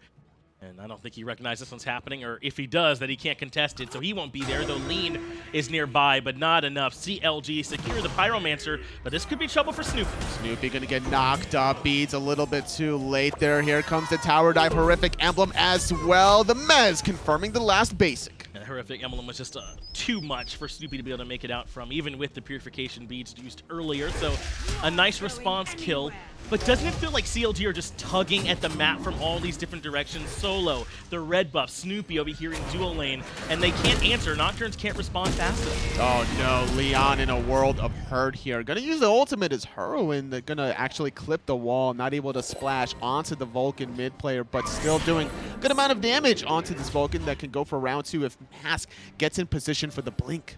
And I don't think he recognizes this one's happening, or if he does, that he can't contest it, so he won't be there, though LeaaN is nearby, but not enough. CLG secure the Pyromancer, but this could be trouble for Snoopy. Snoopy gonna get knocked up, beads a little bit too late there. Here comes the tower dive, horrific emblem as well. The Mez confirming the last basic. And the horrific emblem was just too much for Snoopy to be able to make it out from, even with the purification beads used earlier, so a nice response kill. But doesn't it feel like CLG are just tugging at the map from all these different directions? Solo, the red buff, Snoopy over here in dual lane, and they can't answer. Nocturns can't respond fast enough. Oh no, LeaaN in a world of hurt here. Gonna use the ultimate as Hurriwind. They're gonna actually clip the wall, not able to splash onto the Vulcan mid player, but still doing a good amount of damage onto this Vulcan that can go for round 2 if Mask gets in position for the blink.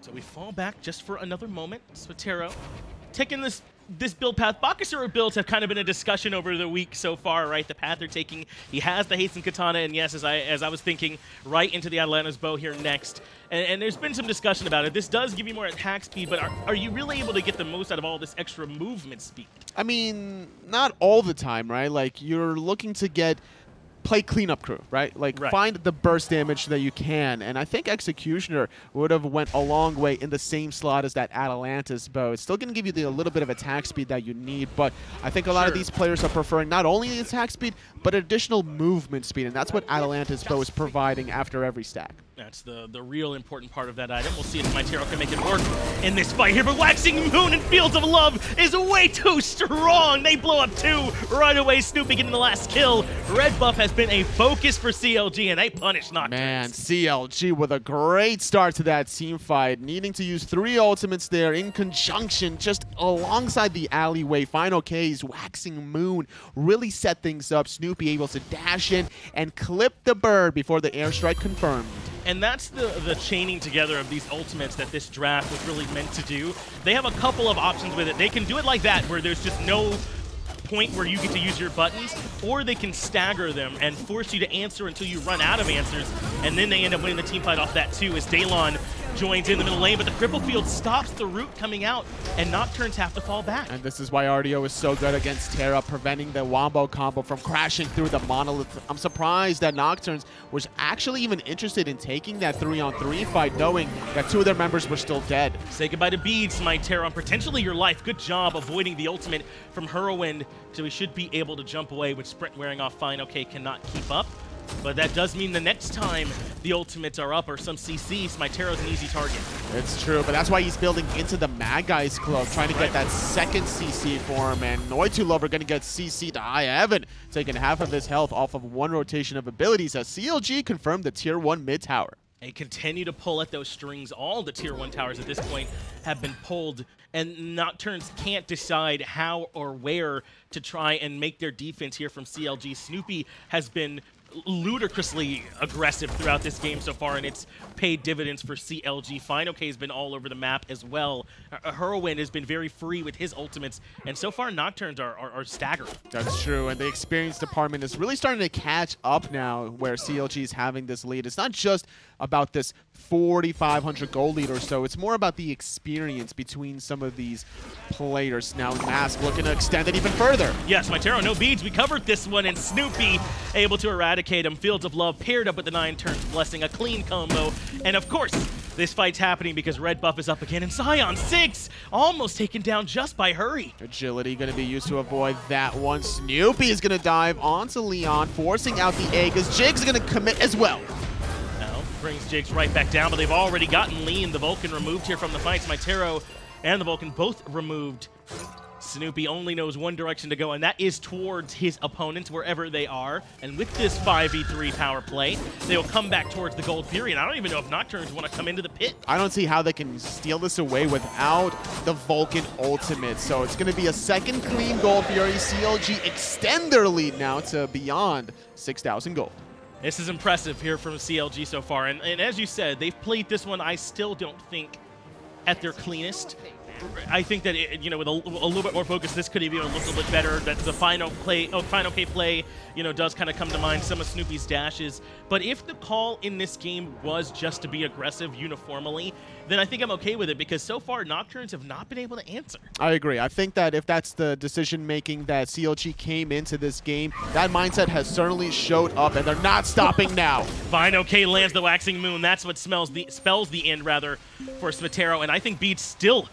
So we fall back just for another moment. SmiteVOD taking this build path. Bakasura builds have kind of been a discussion over the week so far, right? The path they're taking. He has the Hasten Katana, and yes, as I was thinking, right into the Atlanta's bow here next. And there's been some discussion about it. This does give you more attack speed, but are you really able to get the most out of all this extra movement speed? I mean, not all the time, right? Like, you're looking to play cleanup crew, right? Like, find the burst damage that you can. And I think Executioner would have went a long way in the same slot as that Atalantis bow. It's still going to give you a little bit of attack speed that you need, but I think a lot of these players are preferring not only the attack speed, but additional movement speed, and that's what Atalantis bow is providing after every stack. That's the real important part of that item. We'll see if SmiteVOD can make it work in this fight here, but Waxing Moon and Fields of Love is way too strong. They blow up 2 right away. Snoopy getting the last kill. Red buff has been a focus for CLG, and they punish Nocturns. Man, CLG with a great start to that team fight, needing to use 3 ultimates there in conjunction, just alongside the alleyway. fineokay's Waxing Moon really set things up. Snoopy able to dash in and clip the bird before the airstrike confirmed. And that's the chaining together of these ultimates that this draft was really meant to do. They have a couple of options with it. They can do it like that, where there's just no point where you get to use your buttons, or they can stagger them and force you to answer until you run out of answers, and then they end up winning the team fight off that too, as Daelon joins in the middle lane, but the cripple field stops the root coming out, and Nocturns have to fall back. And this is why Artio is so good against Terra, preventing the wombo combo from crashing through the monolith. I'm surprised that Nocturns was actually even interested in taking that 3-on-3 fight, knowing that 2 of their members were still dead. Say goodbye to beads, SmiteVOD, on potentially your life. Good job avoiding the ultimate from Hurriwind, so we should be able to jump away with Sprint wearing off. fineokay cannot keep up. But that does mean the next time the ultimates are up or some CC, SmiteVOD's an easy target. It's true, but that's why he's building into the Mad Guy's cloak, trying to get that second CC for him, and Noitulover going to get CC'd to High Heaven, taking half of his health off of 1 rotation of abilities as CLG confirmed the Tier 1 mid tower. They continue to pull at those strings. All the Tier 1 towers at this point have been pulled, and Nocturns can't decide how or where to try and make their defense here from CLG. Snoopy has been ludicrously aggressive throughout this game so far, and it's paid dividends for CLG. fineokay has been all over the map as well. Hurriwind has been very free with his ultimates, and so far Nocturns are staggering. That's true, and the experience department is really starting to catch up now where CLG is having this lead. It's not just about this 4,500 gold lead or so, it's more about the experience between some of these players. Now Mask looking to extend it even further. Yes, SmiteVOD, no beads. We covered this one, and Snoopy able to eradicate him. Fields of Love paired up with the 9 turns blessing, a clean combo. And of course, this fight's happening because red buff is up again, and Zaionsix almost taken down just by Hurry. Agility going to be used to avoid that one. Snoopy is going to dive onto LeaaN, forcing out the egg as Jigz is going to commit as well. Now brings Jigz right back down, but they've already gotten LeaaN, the Vulcan, removed here from the fight. SmiteVOD and the Vulcan both removed. Snoopy only knows one direction to go, and that is towards his opponents, wherever they are. And with this 5v3 power play, they will come back towards the Gold Fury, and I don't even know if Nocturns want to come into the pit. I don't see how they can steal this away without the Vulcan ultimate. So it's going to be a second clean Gold Fury. CLG extend their lead now to beyond 6,000 gold. This is impressive here from CLG so far, and as you said, they've played this one, I still don't think, at their cleanest. I think that with a little bit more focus, this could even look a little bit better. That the fineokay play, does kind of come to mind. Some of Snoopy's dashes, but if the call in this game was just to be aggressive uniformly, then I think I'm okay with it, because so far Nocturns have not been able to answer. I agree. I think that if that's the decision making that CLG came into this game, that mindset has certainly showed up, and they're not stopping now. fineokay lands the Waxing Moon. That's what spells the end rather for SmiteVOD, and I think Beat's still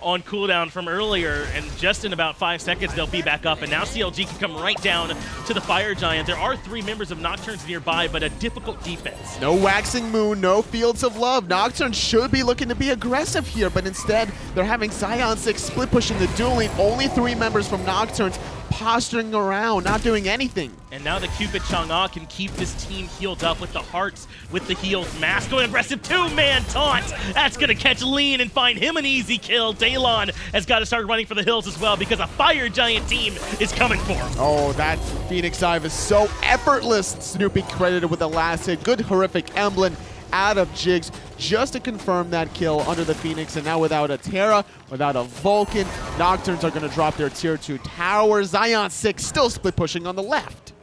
on cooldown from earlier, and just in about 5 seconds they'll be back up, and now CLG can come right down to the Fire Giant. There are 3 members of Nocturns nearby, but a difficult defense. No Waxing Moon, no Fields of Love. Nocturnes should be looking to be aggressive here, but instead they're having Zaionsix split pushing the dueling. Only 3 members from Nocturnes posturing around, not doing anything. And now the Cupid Chang'e can keep this team healed up with the hearts, with the heals. Mask going aggressive, 2-man taunt. That's going to catch LeaaN and find him an easy kill. Daelon has got to start running for the hills as well, because a Fire Giant team is coming for him. Oh, that Phoenix dive is so effortless. Snoopy credited with the last hit. Good horrific emblem out of Jigz just to confirm that kill under the Phoenix. And now without a Terra, without a Vulcan, Nocturnes are going to drop their tier 2 tower. Zaionsix still split pushing on the left.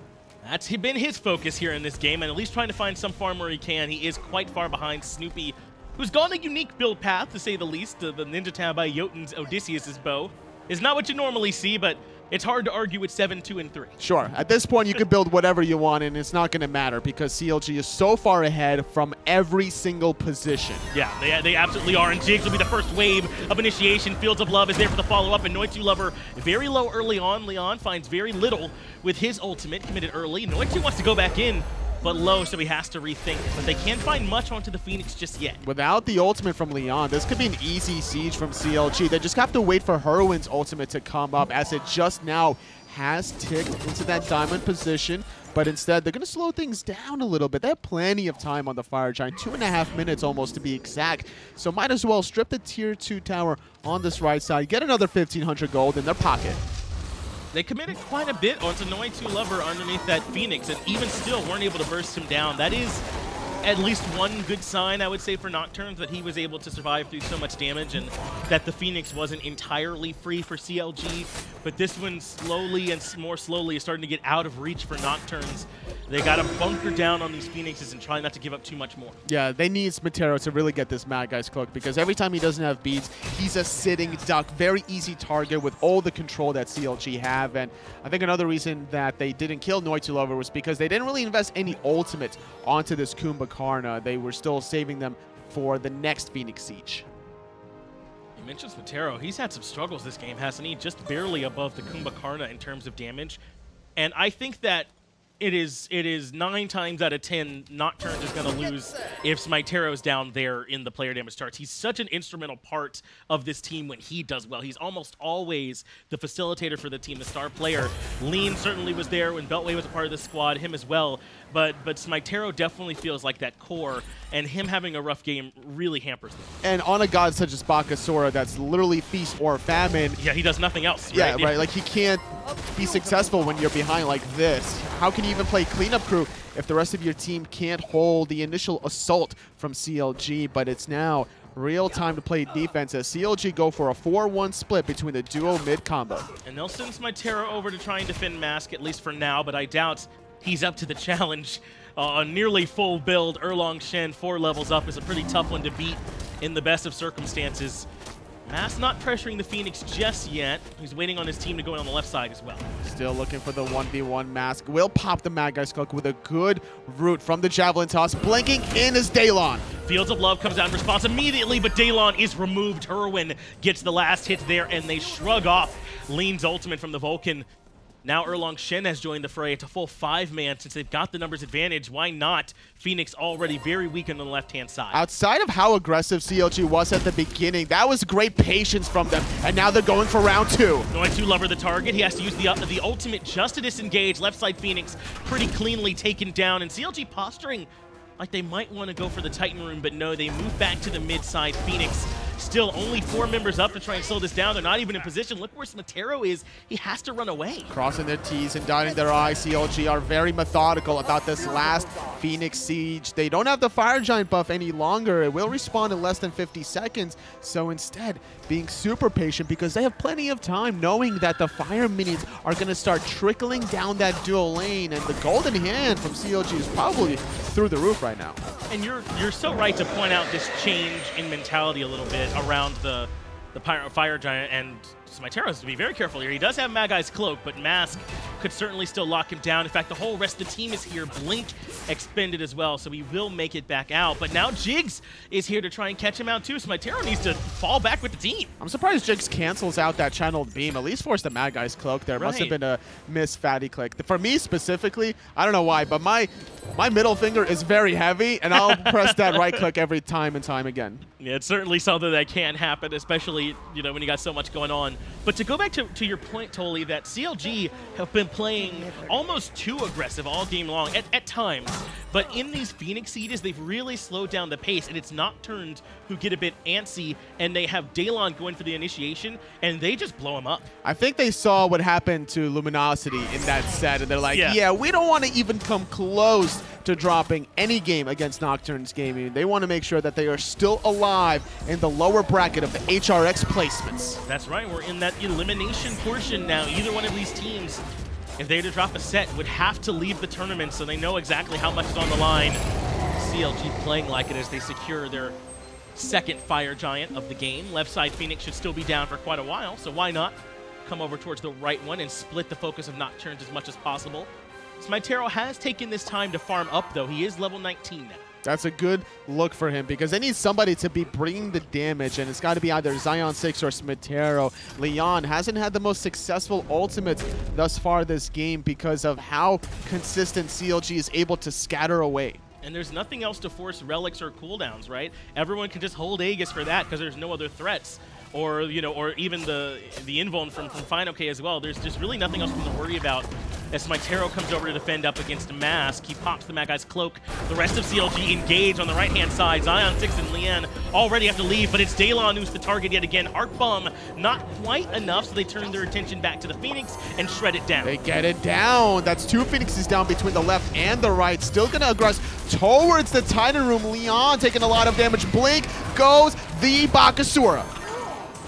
That's been his focus here in this game, and at least trying to find some farm where he can. He is quite far behind Snoopy, who's gone a unique build path, to say the least. The Ninja Tab by Jotun's Odysseus' bow is not what you normally see, but it's hard to argue with 7, 2, and 3. Sure. At this point, you can build whatever you want, and it's not going to matter because CLG is so far ahead from every single position. Yeah, they absolutely are, and Jigz will be the first wave of initiation. Fields of Love is there for the follow-up, and Noitulover very low early on. LeaaN finds very little with his ultimate, committed early. Noitu wants to go back in but low, so he has to rethink. But they can't find much onto the Phoenix just yet. Without the ultimate from LeaaN, this could be an easy siege from CLG. They just have to wait for Hurriwind's ultimate to come up, as it just now has ticked into that diamond position. But instead, they're going to slow things down a little bit. They have plenty of time on the Fire Giant, 2.5 minutes almost to be exact. So might as well strip the tier 2 tower on this right side, get another 1,500 gold in their pocket. They committed quite a bit onto Noitulover underneath that Phoenix, and even still weren't able to burst him down. That is at least one good sign, I would say, for Nocturns, that he was able to survive through so much damage and that the Phoenix wasn't entirely free for CLG. But this one slowly and more slowly is starting to get out of reach for Nocturns. They got to bunker down on these Phoenixes and try not to give up too much more. Yeah, they need SmiteVOD to really get this Mad Guy's Cloak, because every time he doesn't have beads, he's a sitting duck. Very easy target with all the control that CLG have. And I think another reason that they didn't kill Noitulover was because they didn't really invest any ultimates onto this Kumbhakarna. They were still saving them for the next Phoenix Siege. You mentioned SmiteVOD. He's had some struggles this game, hasn't he? Just barely above the Kumbhakarna in terms of damage. And I think that it is 9 times out of 10 Nocturnes is going to lose if SmiteVOD's down there in the player damage charts. He's such an instrumental part of this team when he does well. He's almost always the facilitator for the team, the star player. LeaaN certainly was there when Beltway was a part of the squad, him as well. But SmiteVOD definitely feels like that core, and him having a rough game really hampers them. And on a god such as Bakasura, that's literally feast or famine. Yeah, he does nothing else. Yeah, right? right. Like, he can't be successful when you're behind like this. How can you even play cleanup crew if the rest of your team can't hold the initial assault from CLG? But it's now real time to play defense as CLG go for a 4-1 split between the duo mid combo. And they'll send SmiteVOD over to try and defend Mask, at least for now, but I doubt he's up to the challenge. A nearly full build, Erlang Shen 4 levels up is a pretty tough one to beat in the best of circumstances. Mask not pressuring the Phoenix just yet. He's waiting on his team to go in on the left side as well. Still looking for the 1v1. Mask will pop the Mad Guy's Cloak with a good root from the Javelin Toss. Blinking in is Daelon. Fields of Love comes out in response immediately, but Daelon is removed. Hurriwind gets the last hit there, and they shrug off LeaaN's ultimate from the Vulcan. Now Erlang Shen has joined the fray. It's a full 5-man since they've got the numbers advantage. Why not? Phoenix already very weak on the left-hand side. Outside of how aggressive CLG was at the beginning, that was great patience from them, and now they're going for round 2. Noitulover the target. He has to use the ultimate just to disengage. Left side Phoenix pretty cleanly taken down, and CLG posturing like they might want to go for the Titan Room, but no, they move back to the mid-side. Phoenix still only 4 members up to try and slow this down. They're not even in position. Look where SmiteVOD is. He has to run away. Crossing their T's and dotting their I's, CLG are very methodical about this last Phoenix Siege. They don't have the Fire Giant buff any longer. It will respawn in less than 50 seconds. So instead, being super patient because they have plenty of time, knowing that the Fire minions are going to start trickling down that dual lane. And the golden hand from CLG is probably through the roof right now. And you're so right to point out this change in mentality a little bit around the Fire Giant, and SmiteVOD has to be very careful here. He does have Mad Guy's Cloak, but Mask could certainly still lock him down. In fact, the whole rest of the team is here. Blink expended as well, so he will make it back out. But now Jigz is here to try and catch him out too. SmiteVOD needs to fall back with the team. I'm surprised Jigz cancels out that channeled beam. At least force the Mad Guy's Cloak there. Must have been a miss fatty click. For me specifically, I don't know why, but my middle finger is very heavy, and I'll press that right click every time and time again. Yeah, it's certainly something that can happen, especially when you got so much going on. But to go back to your point, Toli, that CLG have been playing almost too aggressive all game long at times. But in these Phoenix Sieges, they've really slowed down the pace, and it's Nocturnes who get a bit antsy, and they have Daelon going for the initiation, and they just blow him up. I think they saw what happened to Luminosity in that set, and they're like, yeah, we don't want to even come close to dropping any game against Nocturns Gaming. They want to make sure that they are still alive in the lower bracket of the HRX placements. That's right. We're in that elimination portion now. Either one of these teams, if they were to drop a set, would have to leave the tournament, so they know exactly how much is on the line. CLG playing like it as they secure their second Fire Giant of the game. Left side Phoenix should still be down for quite a while, so why not come over towards the right one and split the focus of Nocturnes as much as possible. SmiteVOD has taken this time to farm up, though. He is level 19 now. That's a good look for him because they need somebody to be bringing the damage, and it's got to be either Zaionsix or SmiteVOD. LeaaN hasn't had the most successful ultimates thus far this game because of how consistent CLG is able to scatter away. And there's nothing else to force relics or cooldowns, right? Everyone can just hold Aegis for that because there's no other threats. Or, you know, or even the invuln from fineokay as well. There's just really nothing else to worry about as SmiteVOD comes over to defend up against Mask. He pops the Mad Guy's cloak. The rest of CLG engage on the right-hand side. Zaionsix and LeaaN already have to leave, but it's Daelon who's the target yet again. Heart Bomb not quite enough, so they turn their attention back to the Phoenix and shred it down. They get it down. That's 2 Phoenixes down between the left and the right. Still gonna aggress towards the Titan Room. LeaaN taking a lot of damage. Blink goes the Bakasura.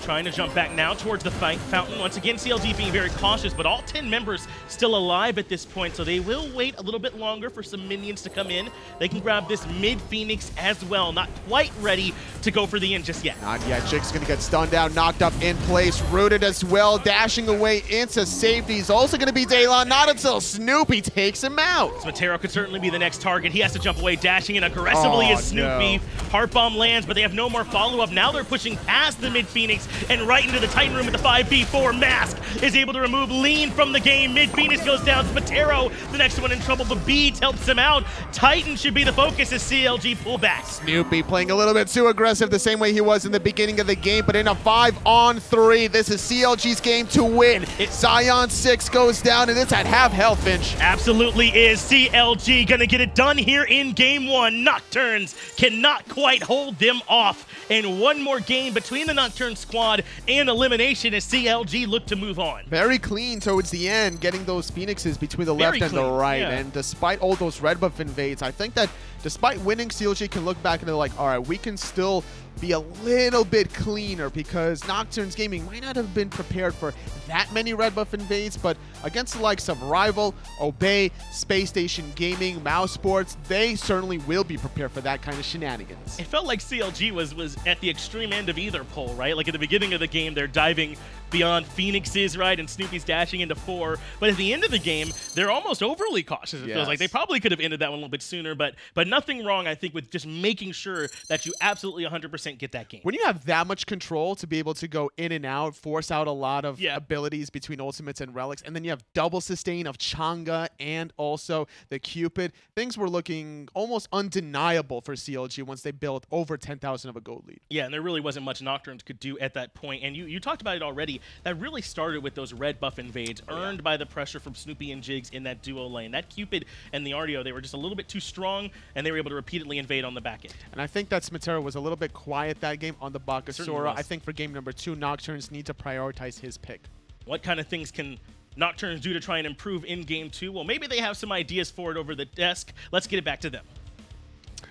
Trying to jump back now towards the fountain. Once again, CLG being very cautious, but all 10 members still alive at this point, so they will wait a little bit longer for some minions to come in. They can grab this mid-Phoenix as well. Not quite ready to go for the end just yet. Not yet. Jigz gonna get stunned down, knocked up in place, rooted as well, dashing away into safety. He's also gonna be Daelon, not until Snoopy takes him out. SmiteVOD could certainly be the next target. He has to jump away, dashing in aggressively as Snoopy. Heart Bomb lands, but they have no more follow-up. Now they're pushing past the mid-Phoenix and right into the Titan Room at the 5v4. Mask is able to remove LeaaN from the game. Mid-Phoenix goes down. SmiteVOD, the next one in trouble, but Beads helps him out. Titan should be the focus as CLG pull back. Snoopy playing a little bit too aggressive, the same way he was in the beginning of the game, but in a 5-on-3, this is CLG's game to win. Zaionsix goes down, and it's at half health, Finch. Absolutely is. CLG gonna get it done here in game 1. Nocturns cannot quite hold them off. And one more game between the Nocturne squad and elimination as CLG look to move on. Very clean towards the end, getting those Phoenixes between the left and the right. Yeah. And despite all those red buff invades, I think that despite winning, CLG can look back and they're like, all right, we can still be a little bit cleaner because Nocturns Gaming might not have been prepared for that many red buff invades, but against the likes of Rival, Obey, Space Station Gaming, Mouse Sports, they certainly will be prepared for that kind of shenanigans. It felt like CLG was at the extreme end of either pole, right? Like at the beginning of the game, they're diving beyond Phoenixes, right? And Snoopy's dashing into 4. But at the end of the game, they're almost overly cautious, it feels like. They probably could have ended that one a little bit sooner, but nothing wrong, I think, with just making sure that you absolutely 100% get that game. When you have that much control to be able to go in and out, force out a lot of abilities between ultimates and relics, and then you have double sustain of Chang'e and also the Cupid, things were looking almost undeniable for CLG once they built over 10,000 of a gold lead. Yeah, and there really wasn't much Nocturnes could do at that point. And you talked about it already. That really started with those red buff invades earned by the pressure from Snoopy and Jigz in that duo lane. That Cupid and the Artio, they were just a little bit too strong, and they were able to repeatedly invade on the back end. And I think that SmiteVOD was a little bit quiet that game on the Bakasura. I think for game number 2, Nocturnes need to prioritize his pick. What kind of things can Nocturnes do to try and improve in game 2? Well, maybe they have some ideas for it over the desk. Let's get it back to them.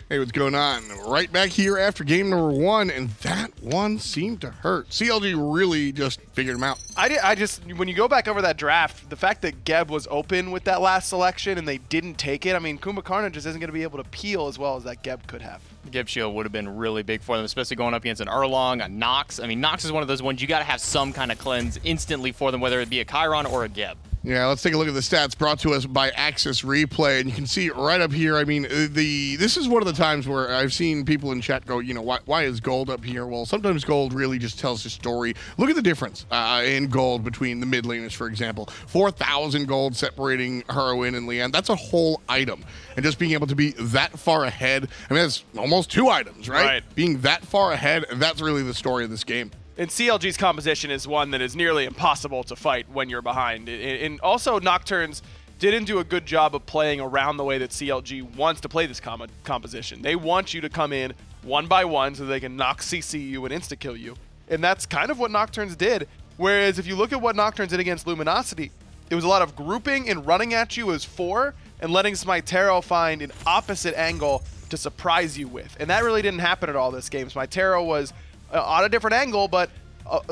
Hey, what's going on? Right back here after game number 1, and that one seemed to hurt. CLG really just figured him out. I just, when you go back over that draft, the fact that Geb was open with that last selection and they didn't take it, I mean, Kumbhakarna just isn't going to be able to peel as well as that Geb could have. Geb shield would have been really big for them, especially going up against an Erlang, a Nox. I mean, Nox is one of those ones you got to have some kind of cleanse instantly for them, whether it be a Chiron or a Geb. Yeah, let's take a look at the stats brought to us by Axis Replay, and you can see right up here. I mean, this is one of the times where I've seen people in chat go, you know, why is gold up here? Well, sometimes gold really just tells a story. Look at the difference in gold between the mid laners, for example. 4,000 gold separating Hurriwind and LeaaN. That's a whole item, and just being able to be that far ahead. I mean, that's almost 2 items, right? Being that far ahead, that's really the story of this game. And CLG's composition is one that is nearly impossible to fight when you're behind. And also, Nocturnes didn't do a good job of playing around the way that CLG wants to play this composition. They want you to come in 1 by 1 so they can Nox CC you and insta-kill you. And that's kind of what Nocturnes did. Whereas if you look at what Nocturnes did against Luminosity, it was a lot of grouping and running at you as 4 and letting SmiteVOD find an opposite angle to surprise you with. And that really didn't happen at all this game. SmiteVOD was on a different angle, but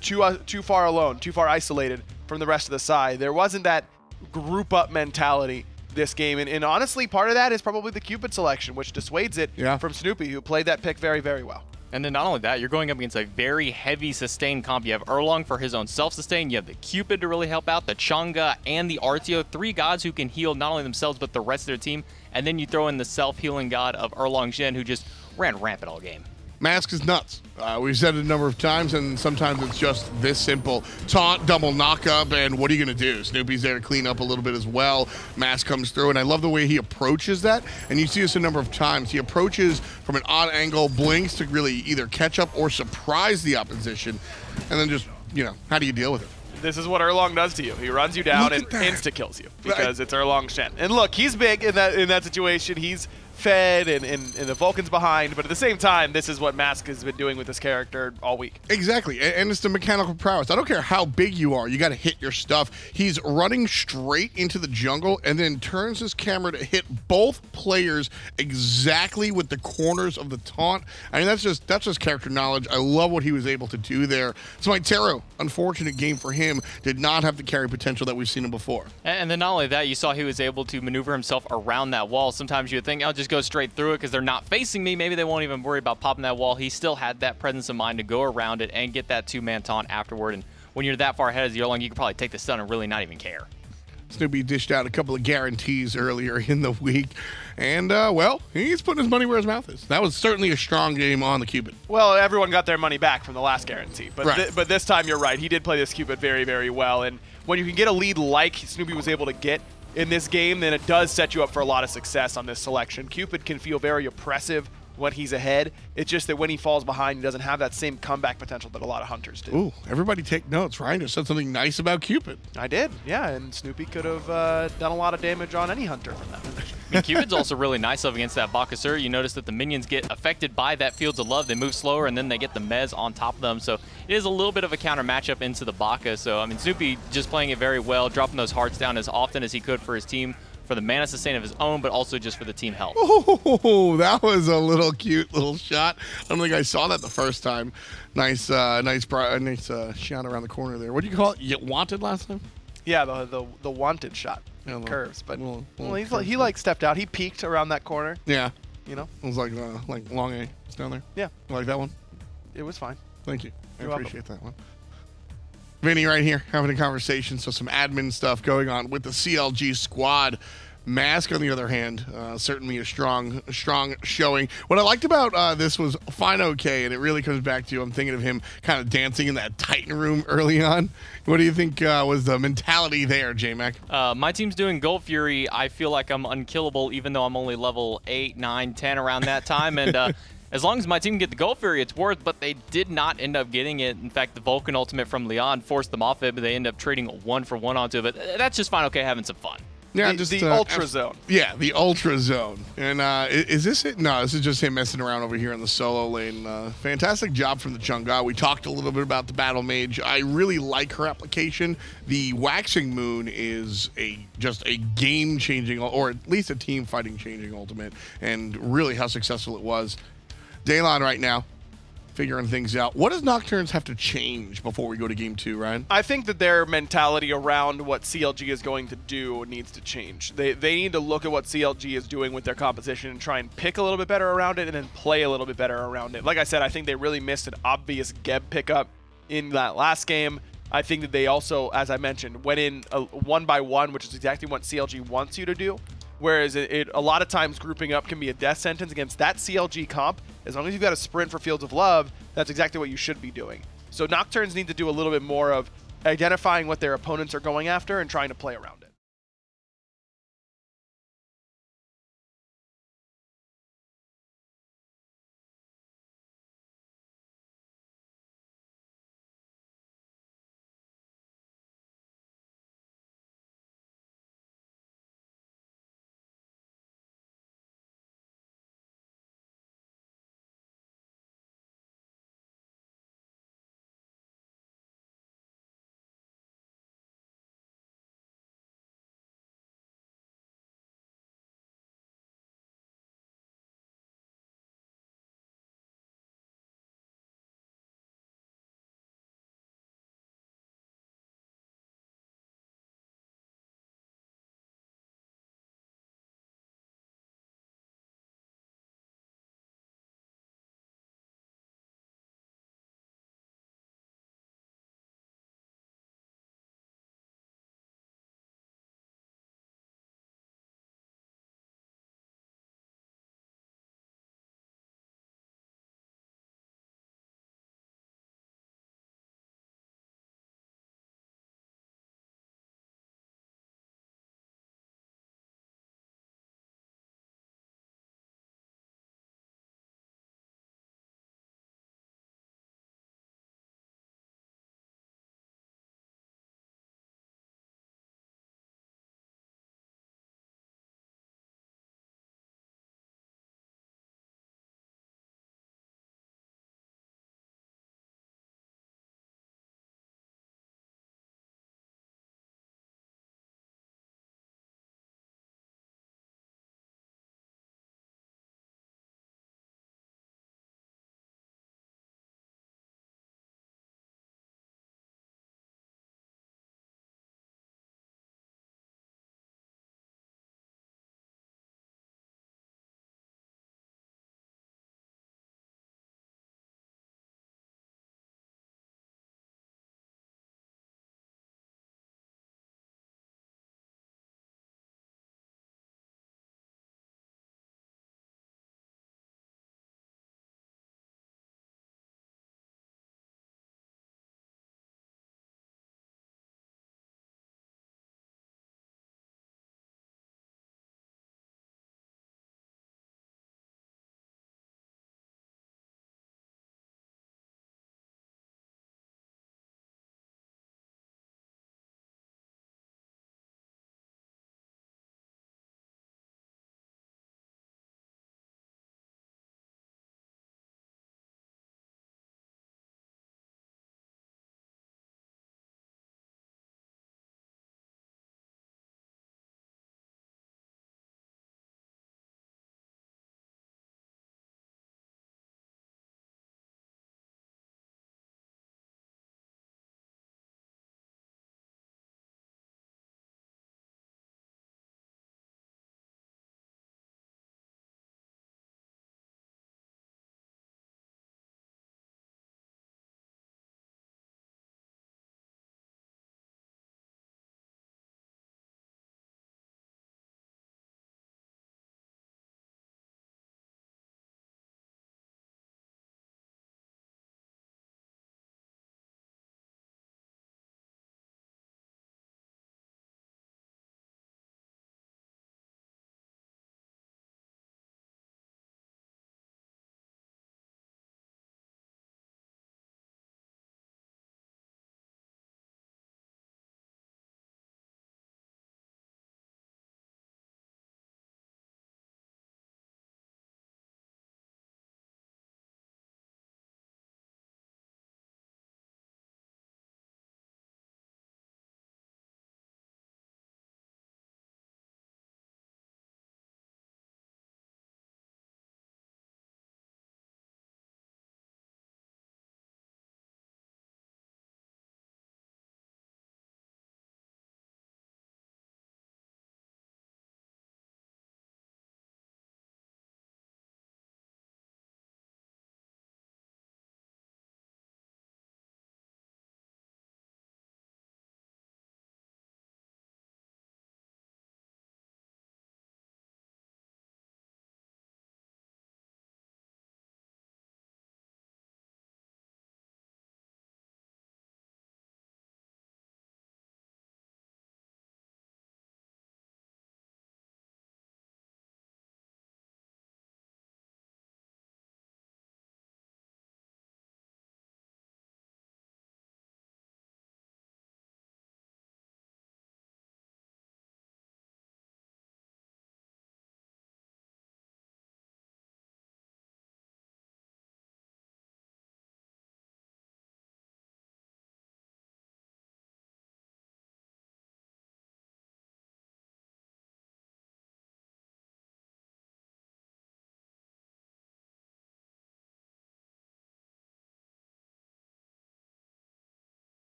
too far alone, too far isolated from the rest of the side. There wasn't that group up mentality this game, and honestly, part of that is probably the Cupid selection, which dissuades it from Snoopy, who played that pick very, very well. And then not only that, you're going up against a very heavy sustain comp. You have Erlang for his own self-sustain. You have the Cupid to really help out, the Chang'e, and the Artio. 3 gods who can heal not only themselves, but the rest of their team. And then you throw in the self-healing god of Erlang Shen, who just ran rampant all game. Mask is nuts. We've said it a number of times, and sometimes it's just this simple. Taunt, double knock-up, and what are you going to do? Snoopy's there to clean up a little bit as well. Mask comes through, and I love the way he approaches that, and you see this a number of times. He approaches from an odd angle, blinks to really either catch up or surprise the opposition, and then just, you know, how do you deal with it? This is what Erlang does to you. He runs you down and insta-kills you because it's Erlang Shen. And look, he's big in that situation. He's fed and the Vulcan's behind, but at the same time, this is what Mask has been doing with this character all week. Exactly, and it's the mechanical prowess. I don't care how big you are, you got to hit your stuff. He's running straight into the jungle and then turns his camera to hit both players exactly with the corners of the taunt. I mean, that's just character knowledge. I love what he was able to do there. Terra, unfortunate game for him, did not have the carry potential that we've seen him before. And then not only that, you saw he was able to maneuver himself around that wall. Sometimes you would think, I'll just go straight through it because they're not facing me. Maybe they won't even worry about popping that wall. He still had that presence of mind to go around it and get that 2-man taunt afterward. And when you're that far ahead as Erlang, you can probably take the stun and really not even care. Snoopy dished out a couple of guarantees earlier in the week, and, well, he's putting his money where his mouth is. That was certainly a strong game on the Cupid. Well, everyone got their money back from the last guarantee, but, right. But this time you're right. He did play this Cupid very, very well, and when you can get a lead like Snoopy was able to get in this game, then it does set you up for a lot of success on this selection. Cupid can feel very oppressive when he's ahead. It's just that when he falls behind, he doesn't have that same comeback potential that a lot of hunters do. Ooh, everybody take notes. Ryan just said something nice about Cupid. I did, yeah, and Snoopy could have done a lot of damage on any hunter from that position. I mean, Cupid's also really nice up against that Bakasura. You notice that the minions get affected by that Fields of Love. They move slower, and then they get the Mez on top of them. So it is a little bit of a counter matchup into the Baka. So, I mean, Snoopy just playing it very well, dropping those hearts down as often as he could for his team, for the mana sustain of his own, but also just for the team health. Oh, that was a little cute little shot. I don't think I saw that the first time. Nice shot around the corner there. What do you call it? You wanted last time? Yeah, the wanted shot. Yeah, curves, but little he like stepped out. He peeked around that corner. Yeah. You know? It was like long A. It's down there. Yeah. You like that one? It was fine. Thank you. You're I appreciate that one. Vinny right here having a conversation, so some admin stuff going on with the CLG squad. Mask, on the other hand, certainly a strong showing. What I liked about this was fineokay, and it really comes back to, I'm thinking of him kind of dancing in that Titan room early on. What do you think was the mentality there, J-Mac? My team's doing Gold Fury. I feel like I'm unkillable, even though I'm only level 8, 9, 10 around that time. And as long as my team can get the Gold Fury, it's worth, but they did not end up getting it. In fact, the Vulcan ultimate from LeaaN forced them off it, but they end up trading 1-for-1 onto it. But that's just fineokay having some fun. Yeah, the Ultra Zone. Yeah, the Ultra Zone. And is this it? No, this is just him messing around over here in the solo lane. Fantastic job from the Chang'e. We talked a little bit about the Battle Mage. I really like her application. The Waxing Moon is just a game-changing, or at least a team-fighting changing ultimate, and really how successful it was. Daelon right now, figuring things out. What does Nocturns have to change before we go to game 2, Ryan? I think that their mentality around what CLG is going to do needs to change. They need to look at what CLG is doing with their composition and try and pick a little bit better around it and then play a little bit better around it. Like I said, I think they really missed an obvious Geb pickup in that last game. I think that they also, as I mentioned, went in a 1-by-1, which is exactly what CLG wants you to do. Whereas a lot of times grouping up can be a death sentence against that CLG comp. As long as you've got a sprint for Fields of Love, that's exactly what you should be doing. So Nocturns need to do a little bit more of identifying what their opponents are going after and trying to play around it.